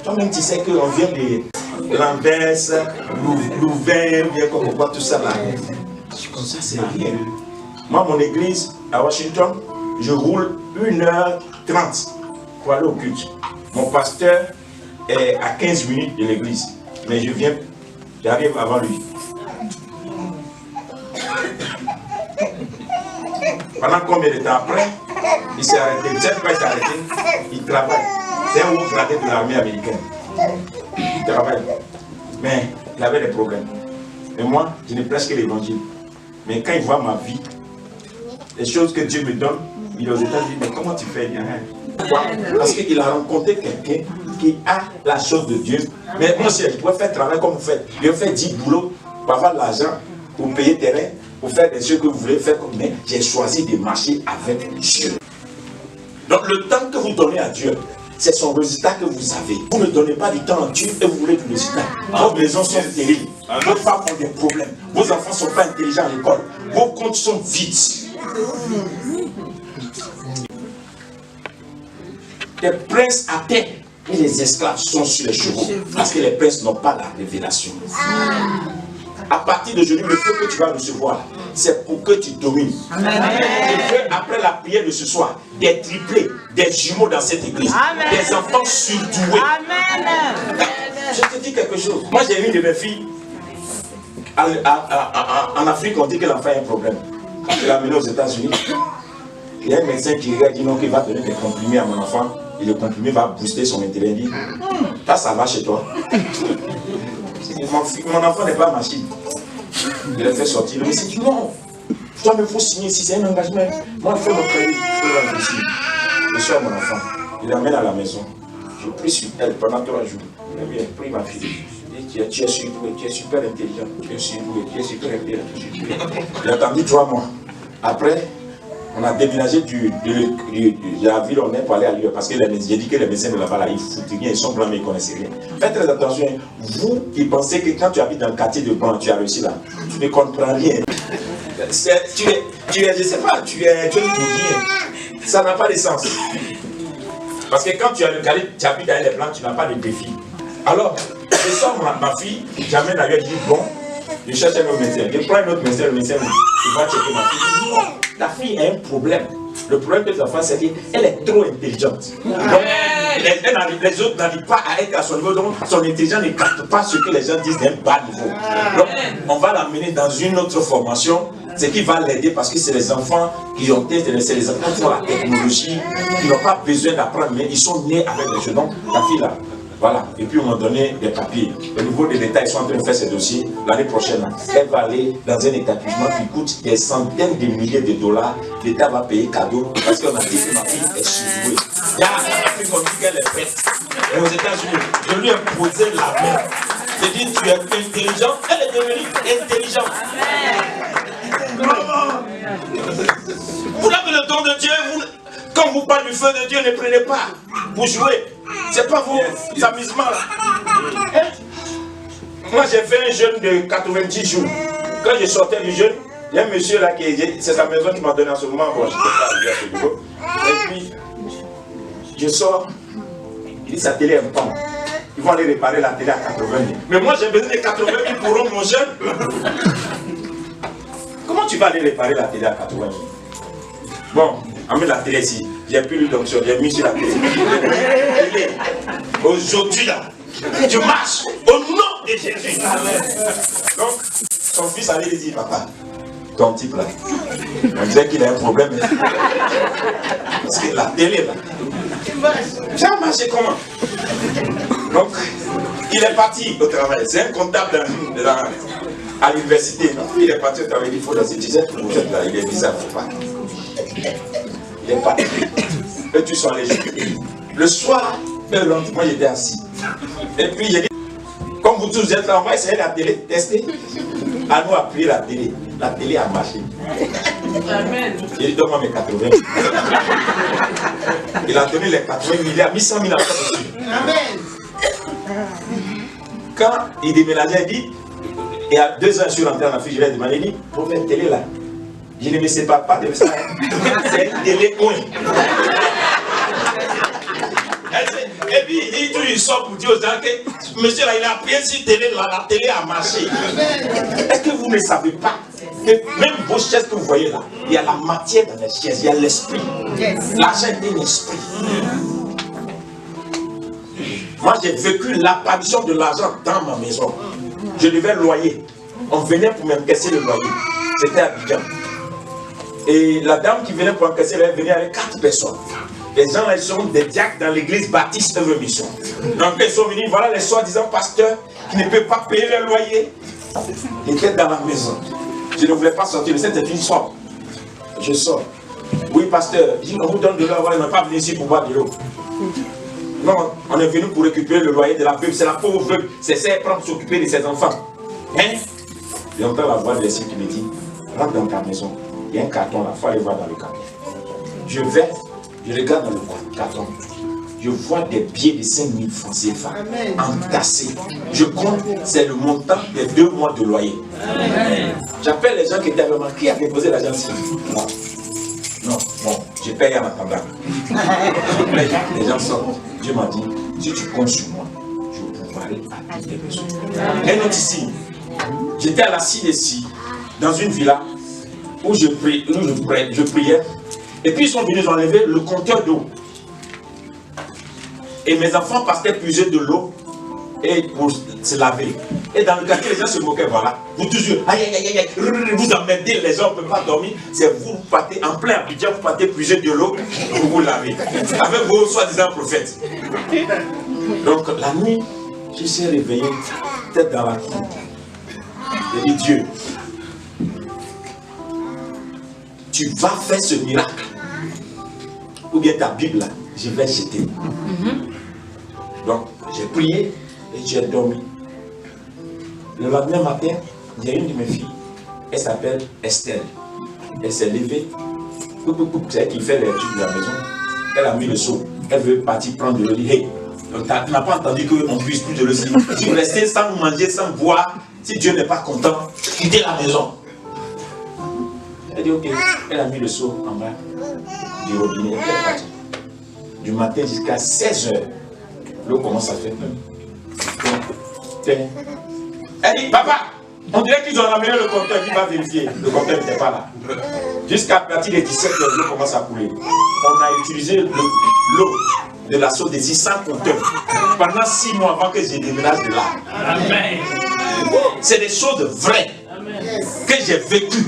toi-même tu sais qu'on vient de l'Anvers, Louvain, bien comme quoi, tout ça là. Comme ça, c'est rien. Moi, mon église à Washington, je roule 1h30 pour aller au culte. Mon pasteur est à 15 minutes de l'église, mais j'arrive avant lui. Pendant combien de temps après, il s'est arrêté. Vous savez pourquoi il s'est arrêté? Il travaille. C'est un haut gradé de l'armée américaine. Il travaille. Mais il avait des problèmes. Et moi, je ne prêche que l'évangile. Mais quand il voit ma vie, les choses que Dieu me donne, il est aux États-Unis. Mais comment tu fais bien? Pourquoi? Parce qu'il a rencontré quelqu'un qui a la chose de Dieu. Mais moi aussi, je pourrais faire travail comme vous faites. Je vais faire 10 boulots pour avoir de l'argent, pour payer terrain, pour faire des choses que vous voulez faire. Mais j'ai choisi de marcher avec Dieu. Donc le temps que vous donnez à Dieu, c'est son résultat que vous avez. Vous ne donnez pas du temps à Dieu et vous voulez du résultat. Vos maisons sont terribles. Vos femmes ont des problèmes. Vos enfants ne sont pas intelligents à l'école. Vos comptes sont vides. Les princes à terre et les esclaves sont sur les chevaux. Parce que les princes n'ont pas la révélation. À partir d'aujourd'hui, le feu que tu vas recevoir, c'est pour que tu domines. Je veux, après la prière de ce soir, des triplés, des jumeaux dans cette église, des enfants surdoués. Je te dis quelque chose. Moi, j'ai une de mes filles. En Afrique, on dit que l'enfant a un problème. Quand je l'ai amené aux États-Unis, il y a un médecin qui regarde, dit non, qu'il va donner des comprimés à mon enfant. Et le comprimé va booster son intérêt. Il dit, ça va chez toi. Mon enfant n'est pas machine. Il a fait sortir. Mais c'est dit non. Toi, il faut signer ici, c'est un engagement. Moi, je fais mon crédit. Je vais réfléchir. Je sors mon enfant. Il l'amène à la maison. Je prie sur elle pendant 3 jours. Il a pris ma fille. Tu es surdoué, tu es super intelligent, tu es surdoué, tu es super intelligent. J'ai attendu 3 mois. Après, on a déménagé de la ville où on est pour aller à l'UE parce que j'ai dit que les médecins de là-bas, ils foutent rien, ils sont blancs mais ils ne connaissent rien. Faites très attention, vous qui pensez que quand tu habites dans le quartier de blanc, tu as réussi là, tu ne comprends rien. Je ne sais pas, tu es pour rien. Ça n'a pas de sens. Parce que quand tu as le quartier, tu habites dans les blancs, tu n'as pas de défi. Alors, je sors ma fille, j'amène à lui, elle dit bon, je cherche un autre médecin. Je prends un autre médecin, le médecin il va checker ma fille. Non, la fille a un problème. Le problème de sa femme, c'est qu'elle est trop intelligente. Donc, les autres n'arrivent pas à être à son niveau, donc son intelligence ne capte pas ce que les gens disent d'un bas niveau. Donc, on va l'amener dans une autre formation, ce qui va l'aider parce que c'est les enfants qui ont été, c'est les enfants qui ont la technologie, qui n'ont pas besoin d'apprendre, mais ils sont nés avec des jeux. Donc, la fille là. Voilà, et puis on m'a donné des papiers. Au niveau des détails, ils sont en train de faire ces dossiers. L'année prochaine, elle va aller dans un établissement qui coûte des centaines de milliers de dollars. L'État va payer cadeau parce qu'on a dit que ma fille est surdouée. Il y a en Afrique, on dit qu'elle est bête. Et aux États-Unis, je lui ai posé la main. J'ai dit, tu es intelligente. Elle est devenue intelligente. Vous avez le don de Dieu. Quand vous parlez du feu de Dieu, ne prenez pas pour jouer. C'est pas vos amusements là. Hein? Moi j'ai fait un jeûne de 90 jours. Quand je sortais du jeûne, il y a un monsieur là c'est sa maison qui m'a donné en ce moment. Bon, je ne peux pas arriver à ce niveau. Et puis, je sors, il dit sa télé est pas. Ils vont aller réparer la télé à 80 000. Mais moi j'ai besoin de 80 000 pour rendre mon jeûne. Comment tu vas aller réparer la télé à 80 000? Bon, amène la télé ici. J'ai plus lu d'onction, j'ai mis sur la télé. Aujourd'hui là, tu marches au nom de Jésus. Donc, son fils allait lui dire, papa, ton type là, on disait qu'il a un problème. Parce que la télé là, ça a marché comment? Donc, il est parti au travail. C'est un comptable à l'université. Il est parti au travail, il faut dans cette dizaine de projets là, il est bizarre, il ne faut pas. Il est parti. Et tu sens les gens. Le soir, moi j'étais assis. Et puis j'ai dit, comme vous tous êtes là, on va essayer la télé, tester. À nous appuyer la télé. La télé a marché. Amen. Il dit, donne-moi mes 80 000. Il a donné les 80 000, il a mis 100 000 à dessus. Amen. Quand il déménageait, il dit, et à 2 ans, je suis rentré en Afrique, je lui ai demandé, il dit, pour faire une télé là. Je ne me sépare pas de ça. C'est une télé ouin. Et puis il dit tout, il sort pour dire aux gens que monsieur là, il a appuyé sur télé, là, la télé a marché. Est-ce que vous ne savez pas que même vos chaises que vous voyez là, il y a la matière dans les chaises, il y a l'esprit. L'argent est un esprit. Moi j'ai vécu l'apparition de l'argent dans ma maison. Je devais loyer. On venait pour m'encaisser le loyer. C'était à Abidjan. Et la dame qui venait pour encaisser, elle venait avec 4 personnes. Les gens là, ils sont des diacres dans l'église baptiste œuvre mission. Donc ils sont venus, voilà les soi-disant pasteurs qui ne peuvent pas payer leur loyer. Ils étaient dans la maison. Je ne voulais pas sortir, mais c'était une somme. Je sors. Oui, pasteur, on vous donne de l'eau, on n'est pas venu ici pour boire de l'eau. Non, on est venu pour récupérer le loyer de la veuve. C'est la pauvre veuve. C'est ça, elle prend pour s'occuper de ses enfants. Hein? J'entends la voix de l'esprit qui me dit, rentre dans ta maison. Il y a un carton là, il faut aller voir dans le carton. Je vais, je regarde dans le carton. Je vois des billets de 5 000 francs CFA entassés. Je compte, c'est le montant des 2 mois de loyer. J'appelle les gens qui étaient avec moi. Qui a déposé l'argent ici? Non. Non, bon, je paye en attendant. Les gens sortent. Dieu m'a dit, si tu comptes sur moi, je pourrai à tous tes besoins. Un autre ici. J'étais à la CDC, dans une villa, où je priais. Et puis ils sont venus enlever le compteur d'eau. Et mes enfants passaient puiser de l'eau et pour se laver. Et dans le quartier, les gens se moquaient, voilà. Vous toujours, aïe, aïe, aïe, aïe, vous emmerdez, les gens ne peuvent pas dormir. C'est vous partez en plein Abidjan, vous partez puiser de l'eau pour vous laver. Avec vos soi-disant prophètes. Donc la nuit, je suis réveillé, tête dans la cour. J'ai dit, Dieu, tu vas faire ce miracle. Ou bien ta Bible, là, je vais jeter. Donc, j'ai prié et j'ai dormi. Le lendemain matin, il y a une de mes filles, elle s'appelle Estelle. Elle s'est levée, c'est elle qui fait les trucs de la maison. Elle a mis le seau. Elle veut partir prendre de l'eau. Hey, tu n'as pas entendu qu'on puisse plus de l'eau. Si vous restez sans manger, sans boire, si Dieu n'est pas content, quittez la maison. Elle dit ok. Elle a mis le seau en bas du robinet. Elle est partie. Du matin jusqu'à 16 h, l'eau commence à faire. Elle dit, papa, on dirait qu'ils ont ramené le compteur, il va vérifier. Le compteur n'était pas là. Jusqu'à partir des 17 h, l'eau commence à couler. On a utilisé l'eau de la sauce des 600 compteurs pendant 6 mois avant que je déménage de là. Amen. C'est des choses vraies que j'ai vécues.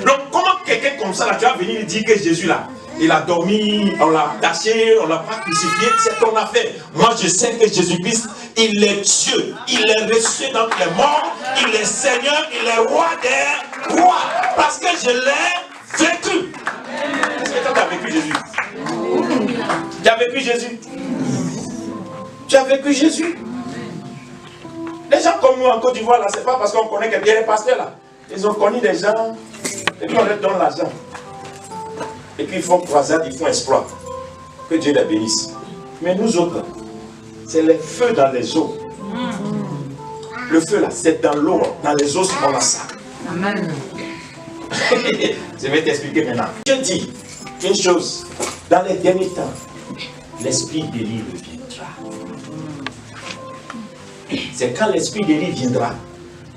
Donc, comment quelqu'un comme ça, là, tu vas venir dire que Jésus, là, il a dormi, on l'a taché, on ne l'a pas crucifié, c'est ton affaire. Moi, je sais que Jésus-Christ, il est Dieu, il est ressuscité dans les morts, il est Seigneur, il est roi des rois, parce que je l'ai vécu. Est-ce que toi, tu as vécu Jésus? Tu as vécu Jésus? Tu as vécu Jésus? Les gens comme nous en Côte d'Ivoire, là, c'est pas parce qu'on connaît quelqu'un, les pasteurs, là. Ils ont connu des gens, et puis on leur donne l'argent. Et puis ils font croisade, ils font exploit. Que Dieu les bénisse. Mais nous autres, c'est le feu dans les eaux. Le feu là, c'est dans l'eau, dans les eaux, on a ça. Amen. Je vais t'expliquer maintenant. Je dis une chose, dans les derniers temps, l'esprit d'Élie reviendra. C'est quand l'esprit d'Élie viendra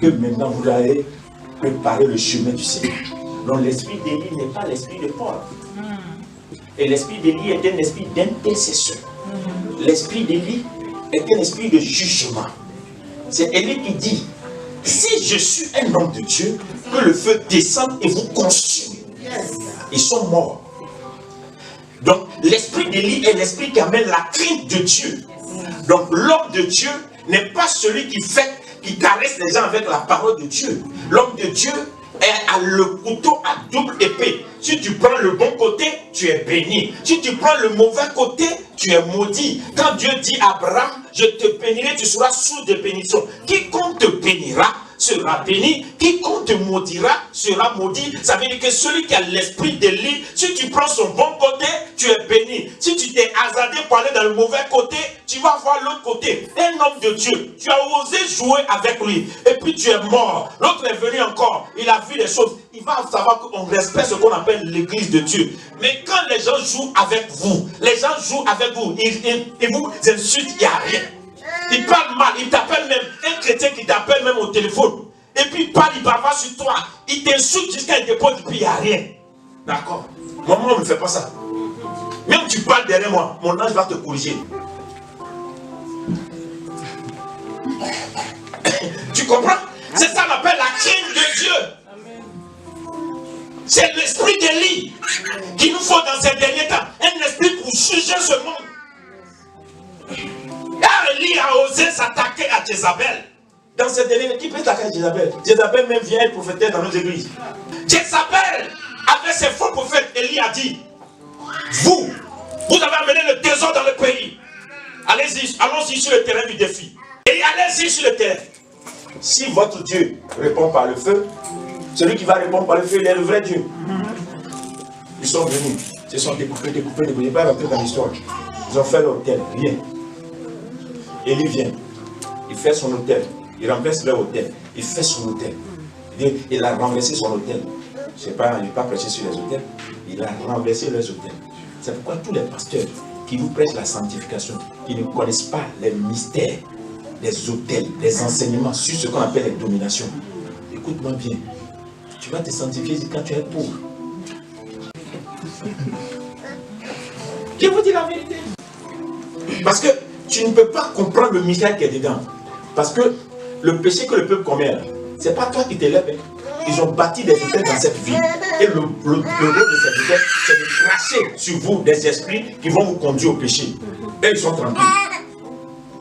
que maintenant vous allez préparer le chemin du Seigneur. Donc l'esprit d'Élie n'est pas l'esprit de Paul. Et l'esprit d'Élie est un esprit d'intercesseur. L'esprit d'Élie est un esprit de jugement. C'est Élie qui dit, si je suis un homme de Dieu, que le feu descende et vous consume. Ils sont morts. Donc l'esprit d'Élie est l'esprit qui amène la crainte de Dieu. Donc l'homme de Dieu n'est pas celui qui caresse les gens avec la parole de Dieu. L'homme de Dieu a le couteau à double épée. Si tu prends le bon côté, tu es béni. Si tu prends le mauvais côté, tu es maudit. Quand Dieu dit à Abraham, je te bénirai, tu seras source de bénédiction. Quiconque te bénira sera béni. Quiconque te maudira sera maudit. Ça veut dire que celui qui a l'esprit d'Élie, si tu prends son bon côté, tu es béni. Si tu t'es hasardé pour aller dans le mauvais côté, tu vas voir l'autre côté. Un homme de Dieu, tu as osé jouer avec lui. Et puis tu es mort. L'autre est venu encore. Il a vu des choses. Il va savoir qu'on respecte ce qu'on appelle l'église de Dieu. Mais quand les gens jouent avec vous, ils vous insultent, il n'y a rien. Il parle mal, il t'appelle même, un chrétien qui t'appelle même au téléphone. Et puis il parle, il bavard sur toi. Il t'insulte jusqu'à il dépose, et puis il n'y a rien. D'accord? Maman ne me fait pas ça. Même tu parles derrière moi, mon ange va te corriger. Tu comprends? C'est ça qu'on appelle la crainte de Dieu. C'est l'esprit d'Élie qu'il nous faut dans ces derniers temps. Un esprit pour juger ce monde. Car Élie a osé s'attaquer à Jézabel. Dans ces derniers temps, qui peut s'attaquer à Jézabel? Jézabel même vient être prophétesse dans nos églises. Jézabel, avec ses faux prophètes, Élie a dit, vous avez amené le désordre dans le pays. Allez-y, allons-y sur le terrain du défi. Et allez-y sur le terrain. Si votre Dieu répond par le feu, celui qui va répondre par le feu, il est le vrai Dieu. Ils sont venus, ils se sont découpés, ils ne pas rentrer dans l'histoire. Ils ont fait l'hôtel, rien. Élie vient, il fait son hôtel, il renverse leur hôtel, il fait son hôtel. Il a renversé son hôtel. Je ne vais pas prêcher sur les hôtels, il a renversé leurs hôtels. C'est pourquoi tous les pasteurs qui vous prêchent la sanctification, qui ne connaissent pas les mystères des hôtels, des enseignements sur ce qu'on appelle les dominations, écoute-moi bien. Tu vas te sanctifier quand tu es pauvre. Je vous dis la vérité. Parce que tu ne peux pas comprendre le mystère qui est dedans. Parce que le péché que le peuple commet, ce n'est pas toi qui t'élèves. Ils ont bâti des hôtels dans cette ville. Et le rôle de ces hôtels, c'est de cracher sur vous des esprits qui vont vous conduire au péché. Et ils sont tranquilles.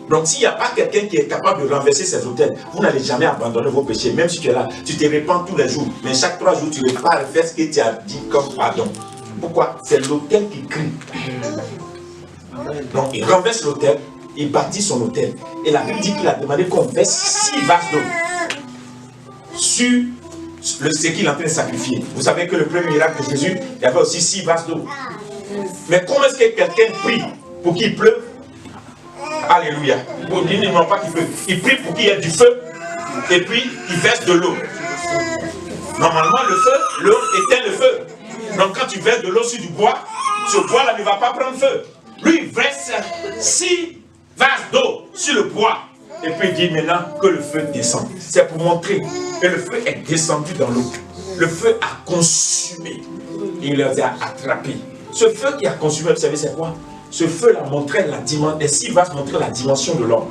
Donc s'il n'y a pas quelqu'un qui est capable de renverser ces hôtels, vous n'allez jamais abandonner vos péchés. Même si tu es là, tu te répands tous les jours. Mais chaque 3 jours, tu ne vas pas faire ce que tu as dit comme pardon. Pourquoi? C'est l'autel qui crie. Donc il renverse l'autel, il bâtit son autel. Et la Bible dit qu'il a demandé qu'on verse 6 vases d'eau sur ce qu'il est en train de sacrifier. Vous savez que le premier miracle de Jésus, il y avait aussi 6 vases d'eau. Mais comment est-ce que quelqu'un prie pour qu'il pleuve? Alléluia. Pour dire non pas qu'il pleuve. Il prie pour qu'il y ait du feu et puis il verse de l'eau. Normalement, le feu, l'eau éteint le feu. Donc quand tu verses de l'eau sur du bois, ce bois-là ne va pas prendre feu. Lui, il verse 6 vases d'eau sur le bois. Et puis il dit maintenant que le feu descend. C'est pour montrer que le feu est descendu dans l'eau. Le feu a consumé. Il les a attrapés. Ce feu qui a consumé, vous savez c'est quoi? Ce feu-là montrait la dimension, les 6 vases montraient la dimension de l'homme.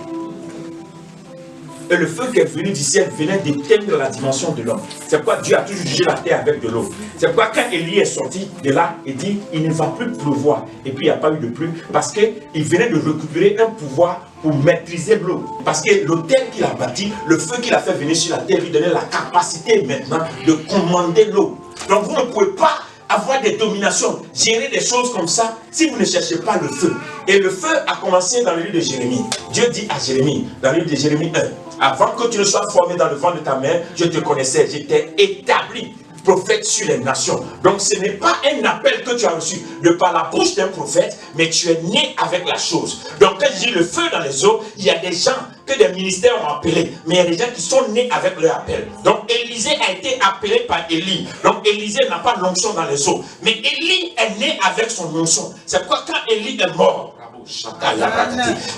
Et le feu qui est venu du ciel venait d'éteindre la dimension de l'homme. C'est pourquoi Dieu a toujours jugé la terre avec de l'eau. C'est pourquoi quand Élie est sorti de là, il dit il ne va plus pleuvoir. Et puis il n'y a pas eu de pluie parce qu'il venait de récupérer un pouvoir pour maîtriser l'eau. Parce que l'autel qu'il a bâti, le feu qu'il a fait venir sur la terre lui donnait la capacité maintenant de commander l'eau. Donc vous ne pouvez pas avoir des dominations, gérer des choses comme ça, si vous ne cherchez pas le feu. Et le feu a commencé dans le livre de Jérémie. Dieu dit à Jérémie, dans le livre de Jérémie 1, avant que tu ne sois formé dans le ventre de ta mère, je te connaissais, je t'ai établi prophète sur les nations. Donc ce n'est pas un appel que tu as reçu de par la bouche d'un prophète, mais tu es né avec la chose. Donc quand je dis le feu dans les eaux, il y a des gens que des ministères ont appelés, mais il y a des gens qui sont nés avec leur appel. Donc Élisée a été appelé par Élie. Donc Élisée n'a pas l'onction dans les eaux, mais Élie est né avec son onction. C'est pourquoi quand Élie est mort,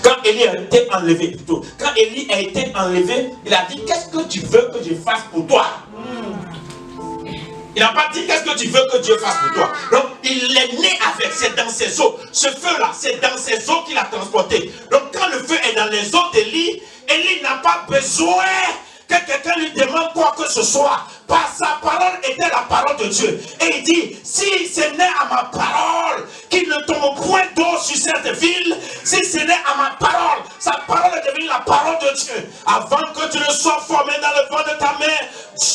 quand Élie a été enlevé, plutôt, quand Élie a été enlevé, il a dit qu'est-ce que tu veux que je fasse pour toi? Il n'a pas dit qu'est-ce que tu veux que Dieu fasse pour toi. Donc il est né avec, c'est dans ses eaux. Ce feu-là, c'est dans ses eaux qu'il a transporté. Donc quand le feu est dans les eaux d'Élie, Élie n'a pas besoin que quelqu'un lui demande quoi que ce soit. Par sa parole était la parole de Dieu. Et il dit, si c'est né à ma parole, qu'il ne tombe point d'eau sur cette ville, si c'est né à ma parole, sa parole est devenue la parole de Dieu. Avant que tu ne sois formé dans le ventre de ta mère,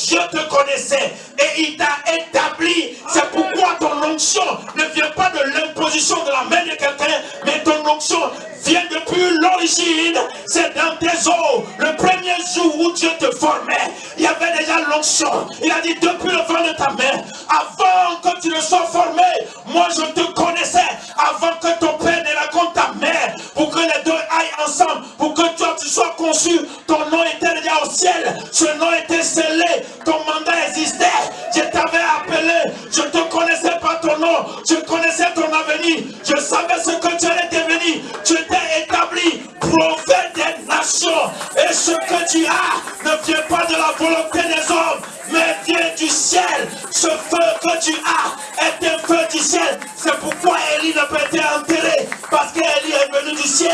Dieu te connaissait et il t'a établi. C'est pourquoi ton onction ne vient pas de l'imposition de la main de quelqu'un, mais ton onction vient depuis l'origine. C'est dans tes eaux. Le premier jour où Dieu te formait, il y avait déjà l'onction. Il a dit depuis le ventre de ta mère, avant que tu ne sois formé, moi je te connaissais. Avant que ton père ne raconte ta mère, pour que les deux aillent ensemble, pour que toi tu sois conçu, ton nom était déjà au ciel, ce nom était scellé, ton mandat existait. Je t'avais appelé, je ne te connaissais pas ton nom, je connaissais ton avenir, je savais ce que tu allais devenir, tu étais établi, prophète des nations, et ce que tu as ne vient pas de la volonté des hommes, mais vient du ciel. Ce feu que tu as est un feu du ciel. C'est pourquoi Élie n'a pas été enterré, parce qu'Élie est venu du ciel.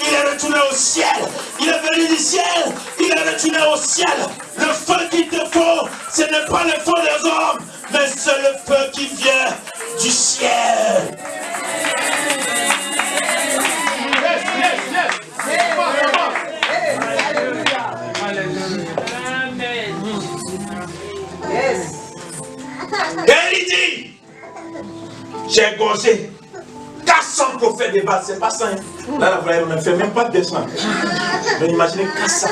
Il est retourné au ciel. Il est venu du ciel. Il est retourné au ciel. Le feu qu'il te faut, ce n'est pas le feu des hommes, mais c'est le feu qui vient du ciel. Et il dit, j'ai égorgé 400 prophètes de Baal, c'est pas ça. Hein? Là, on ne fait même pas 200. Mais imaginez 400.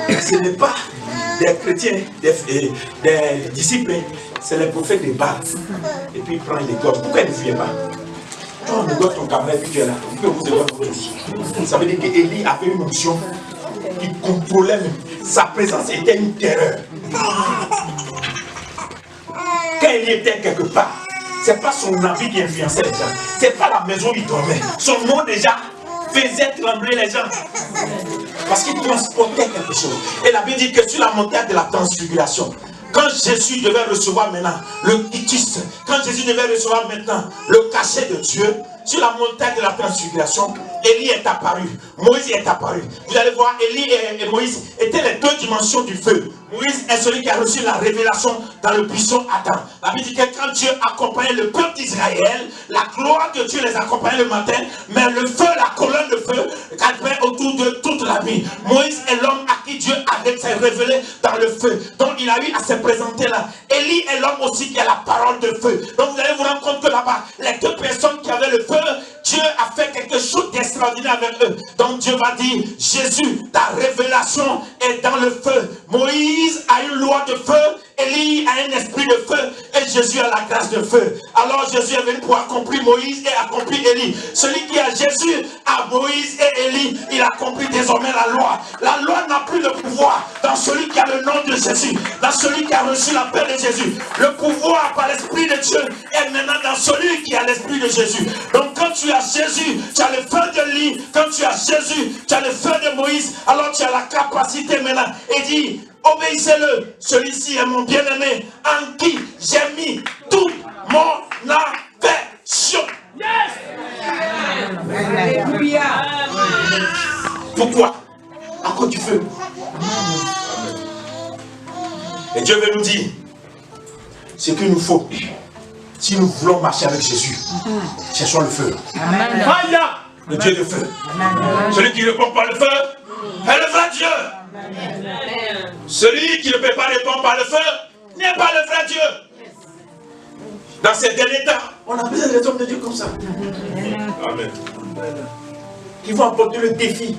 Ce n'est pas des chrétiens, des disciples, c'est les prophètes de Baal. Et puis il prend les gosses. Pourquoi il ne vient pas? Toi, on égorge ton camarade et puis tu es là. Pourquoi vous égorgez tous? Ça veut dire qu'Élie avait une onction qui contrôlait même. Sa présence était une terreur. Quand Élie était quelque part, c'est pas son habit qui influençait les gens. C'est pas la maison où il dormait. Son nom déjà faisait trembler les gens. Parce qu'il transportait quelque chose. Et la Bible dit que sur la montagne de la transfiguration, quand Jésus devait recevoir maintenant le quitus, quand Jésus devait recevoir maintenant le cachet de Dieu, sur la montagne de la transfiguration, Élie est apparu, Moïse est apparu. Vous allez voir, Élie et Moïse étaient les deux dimensions du feu. Moïse est celui qui a reçu la révélation dans le buisson Adam. La Bible dit que quand Dieu accompagnait le peuple d'Israël, la gloire de Dieu les accompagnait le matin, mais le feu, la colonne de feu, cadrait autour de toute la nuit. Moïse est l'homme à qui Dieu s'est révélé dans le feu. Donc il a eu à se présenter là. Élie est l'homme aussi qui a la parole de feu. Donc vous allez vous rendre compte que là-bas, les deux personnes qui avaient le feu, Dieu a fait quelque chose d'extraordinaire avec eux. Donc Dieu va dire, Jésus, ta révélation est dans le feu. Moïse a une loi de feu, Élie a un esprit de feu, et Jésus a la grâce de feu. Alors Jésus est venu pour accomplir Moïse et accomplir Élie. Celui qui a Jésus, a Moïse et Élie, il accomplit désormais la loi. La loi n'a plus de pouvoir dans celui qui a le nom de Jésus, dans celui qui a reçu la paix de Jésus. Le pouvoir par l'esprit de Dieu est maintenant dans celui qui a l'esprit de Jésus. Donc quand tu as Jésus, tu as le feu de Élie. Quand tu as Jésus, tu as le feu de Moïse. Alors tu as la capacité maintenant. Et dit, obéissez-le. Celui-ci est mon bien-aimé en qui j'ai mis toute mon affection. Alléluia. Pourquoi? À cause du feu. Et Dieu veut nous dire ce qu'il nous faut. Si nous voulons marcher avec Jésus, cherchons le feu. Amen. Le Dieu de feu. Celui qui ne répond pas le feu est le vrai Dieu. Celui qui ne peut pas répondre par le feu n'est pas le vrai Dieu. Dans ces derniers temps, on a besoin des hommes de Dieu comme ça. Amen. Qui vont apporter le défi,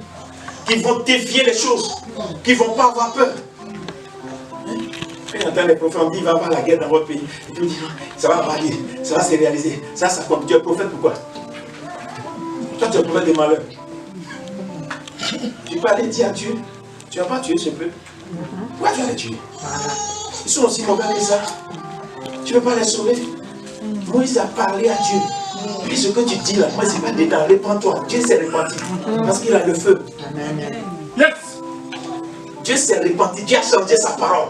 qui vont défier les choses, qui ne vont pas avoir peur. Quand j'entends les prophètes, on dit il va y avoir la guerre dans votre pays. Et puis on dit ça va arriver, ça va se réaliser. Ça compte. Tu es prophète pourquoi? Toi tu es prophète des malheurs. Tu peux aller dire à Dieu, tu ne vas pas tuer ce peuple. Pourquoi tu vas les tuer? Ils sont aussi mauvais que ça. Tu ne peux pas les sauver. Moïse a parlé à Dieu. Puis ce que tu dis là, moi c'est pas dedans, répands-toi. Dieu s'est répandu. Parce qu'il a le feu. Yes. Dieu s'est répandu, Dieu a changé sa parole.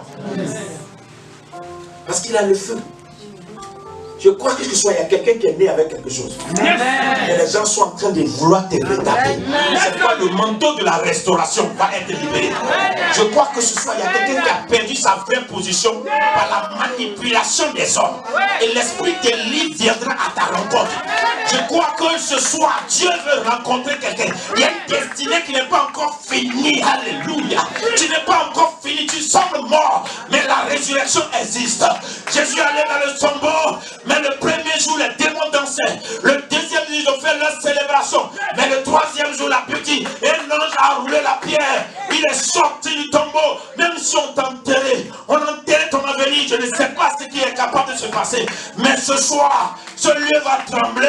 Parce qu'il a le feu. Je crois que ce soit il y a quelqu'un qui est né avec quelque chose. Et les gens sont en train de vouloir te rétablir. C'est quoi le manteau de la restauration va être libéré. Je crois que ce soir il y a quelqu'un qui a perdu sa vraie position par la manipulation des hommes. Et l'esprit d'Élie viendra à ta rencontre. Je crois que ce soir Dieu veut rencontrer quelqu'un. Il y a une destinée qui n'est pas encore finie. Alléluia. Tu n'es pas encore fini. Tu sembles mort. Mais la résurrection existe. Jésus allait dans le tombeau. Mais le premier jour, les démons dansaient. Le deuxième jour, ils ont fait leur célébration. Mais le troisième jour, la petite, un ange a roulé la pierre. Il est sorti du tombeau. Même si on t'a enterré, on enterrait ton avenir. Je ne sais pas ce qui est capable de se passer. Mais ce soir, ce lieu va trembler.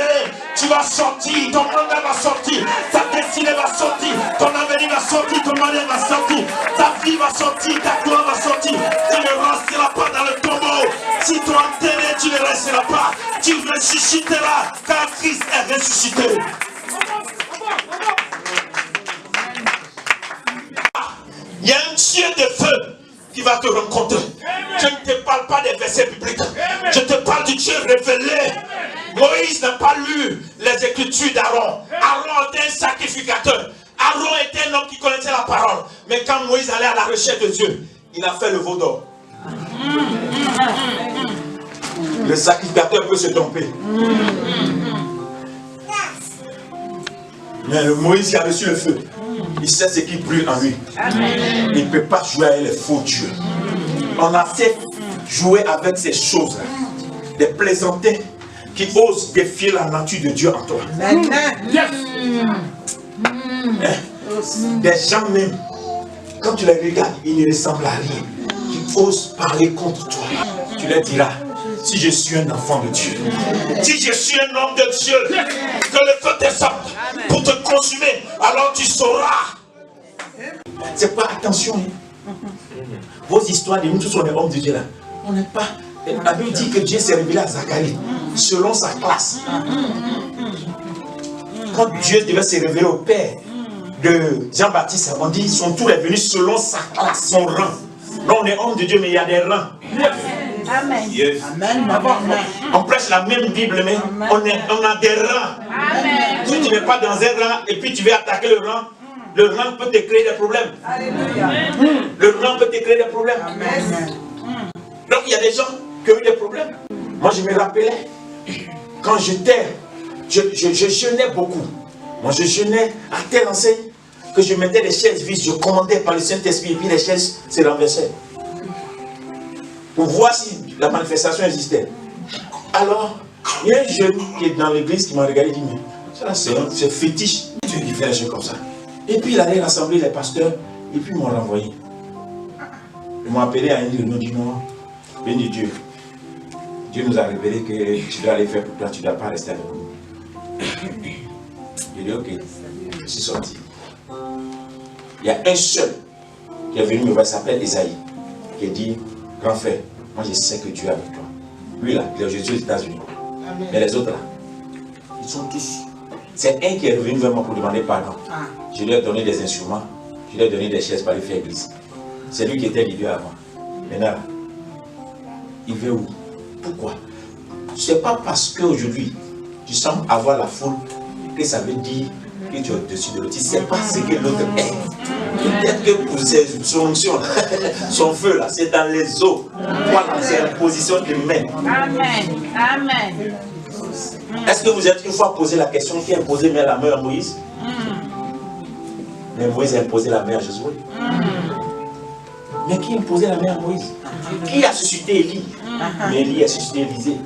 Tu vas sortir, ton mandat va sortir. Ta destinée va sortir. Ton avenir va sortir. Ton mariage va sortir. Ta vie va sortir. Ta gloire va sortir. Tu ne resteras pas dans le tombeau. Si tu es enterré, tu ne resteras pas. Tu ressusciteras car Christ est ressuscité. Il y a un Dieu de feu qui va te rencontrer. Je ne te parle pas des versets bibliques. Je te parle du Dieu révélé. Moïse n'a pas lu les écritures d'Aaron. Aaron était un sacrificateur. Aaron était un homme qui connaissait la parole. Mais quand Moïse allait à la recherche de Dieu, il a fait le veau d'or. Le sacrificateur peut se tromper. Mais le Moïse qui a reçu le feu, il sait ce qui brûle en lui. Il ne peut pas jouer avec les faux dieux. On a fait jouer avec ces choses-là. Des plaisantins qui osent défier la nature de Dieu en toi. Des gens même, quand tu les regardes, ils ne ressemblent à rien. Qui osent parler contre toi. Tu leur diras, si je suis un enfant de Dieu, si je suis un homme de Dieu, que le feu descende pour te consumer, alors tu sauras. C'est pas attention. Vos histoires de nous tous, on est hommes de Dieu là. On n'est pas. La Bible dit que Dieu s'est révélé à Zacharie selon sa classe. Quand Dieu devait se révéler au Père, de Jean-Baptiste, on dit, sont tous les venus selon sa classe, son rang. Non, on est homme de Dieu, mais il y a des rangs. Amen. Yes. Amen. On prêche la même Bible, mais on a des rangs. Amen. Si tu n'es pas dans un rang et puis tu veux attaquer le rang peut te créer des problèmes. Le rang peut te créer des problèmes. Donc il y a des gens qui ont eu des problèmes. Moi je me rappelais, quand j'étais, je jeûnais beaucoup. Moi je jeûnais à telle enseigne que je mettais les chaises vides, je commandais par le Saint-Esprit et puis les chaises se renversaient. Pour voir si la manifestation existait. Alors, il y a un jeune qui est dans l'église qui m'a regardé et dit, mais ça c'est fétiche. Dieu qui fait des choses comme ça. Et puis il allait rassembler les pasteurs et puis ils m'ont renvoyé. Ils m'ont appelé à une réunion, dit non, béni Dieu. Dieu nous a révélé que tu dois aller faire pour toi, tu ne dois pas rester avec nous. J'ai dit ok, je suis sorti. Il y a un seul qui est venu me voir, il s'appelle Esaïe, qui a dit, grand frère, moi je sais que Dieu est avec toi. Lui là, il est Jésus aux États-Unis. Mais les autres là, ils sont tous. C'est un qui est revenu vers moi pour demander pardon. Je lui ai donné des instruments, je lui ai donné des chaises pour aller faire église. C'est lui qui était leader avant. Maintenant là, il veut où? Pourquoi? Ce n'est pas parce qu'aujourd'hui, tu sembles avoir la foule que ça veut dire que tu es au-dessus de l'autre. C'est pas ce que l'autre est. Peut-être que pour son onction, son feu là, c'est dans les eaux. Voilà, c'est la position de main. Amen. Amen. Est-ce que vous êtes une fois posé la question qui a imposé la main à Moïse? Mais Moïse a imposé la main à Josué. Mais qui a imposé la main à Moïse? Qui a suscité Élie? Mais Élie a suscité Élisée.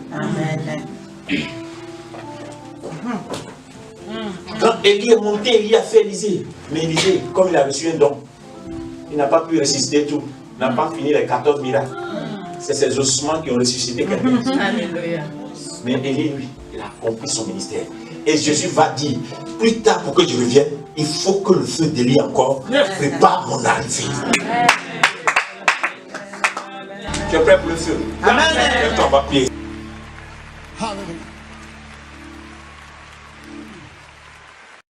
Quand Élie est monté, Élie a fait Élisée. Mais Élisée, comme il a reçu un don, il n'a pas pu ressusciter tout. Il n'a pas fini les 14 miracles. C'est ses ossements qui ont ressuscité quelqu'un. Alléluia. Mais Élie, lui, il a compris son ministère. Et Jésus va dire, plus tard pour que je revienne, il faut que le feu d'Élie encore prépare mon arrivée. Tu es prêt pour le feu? Amen. On va prier. Hallelujah.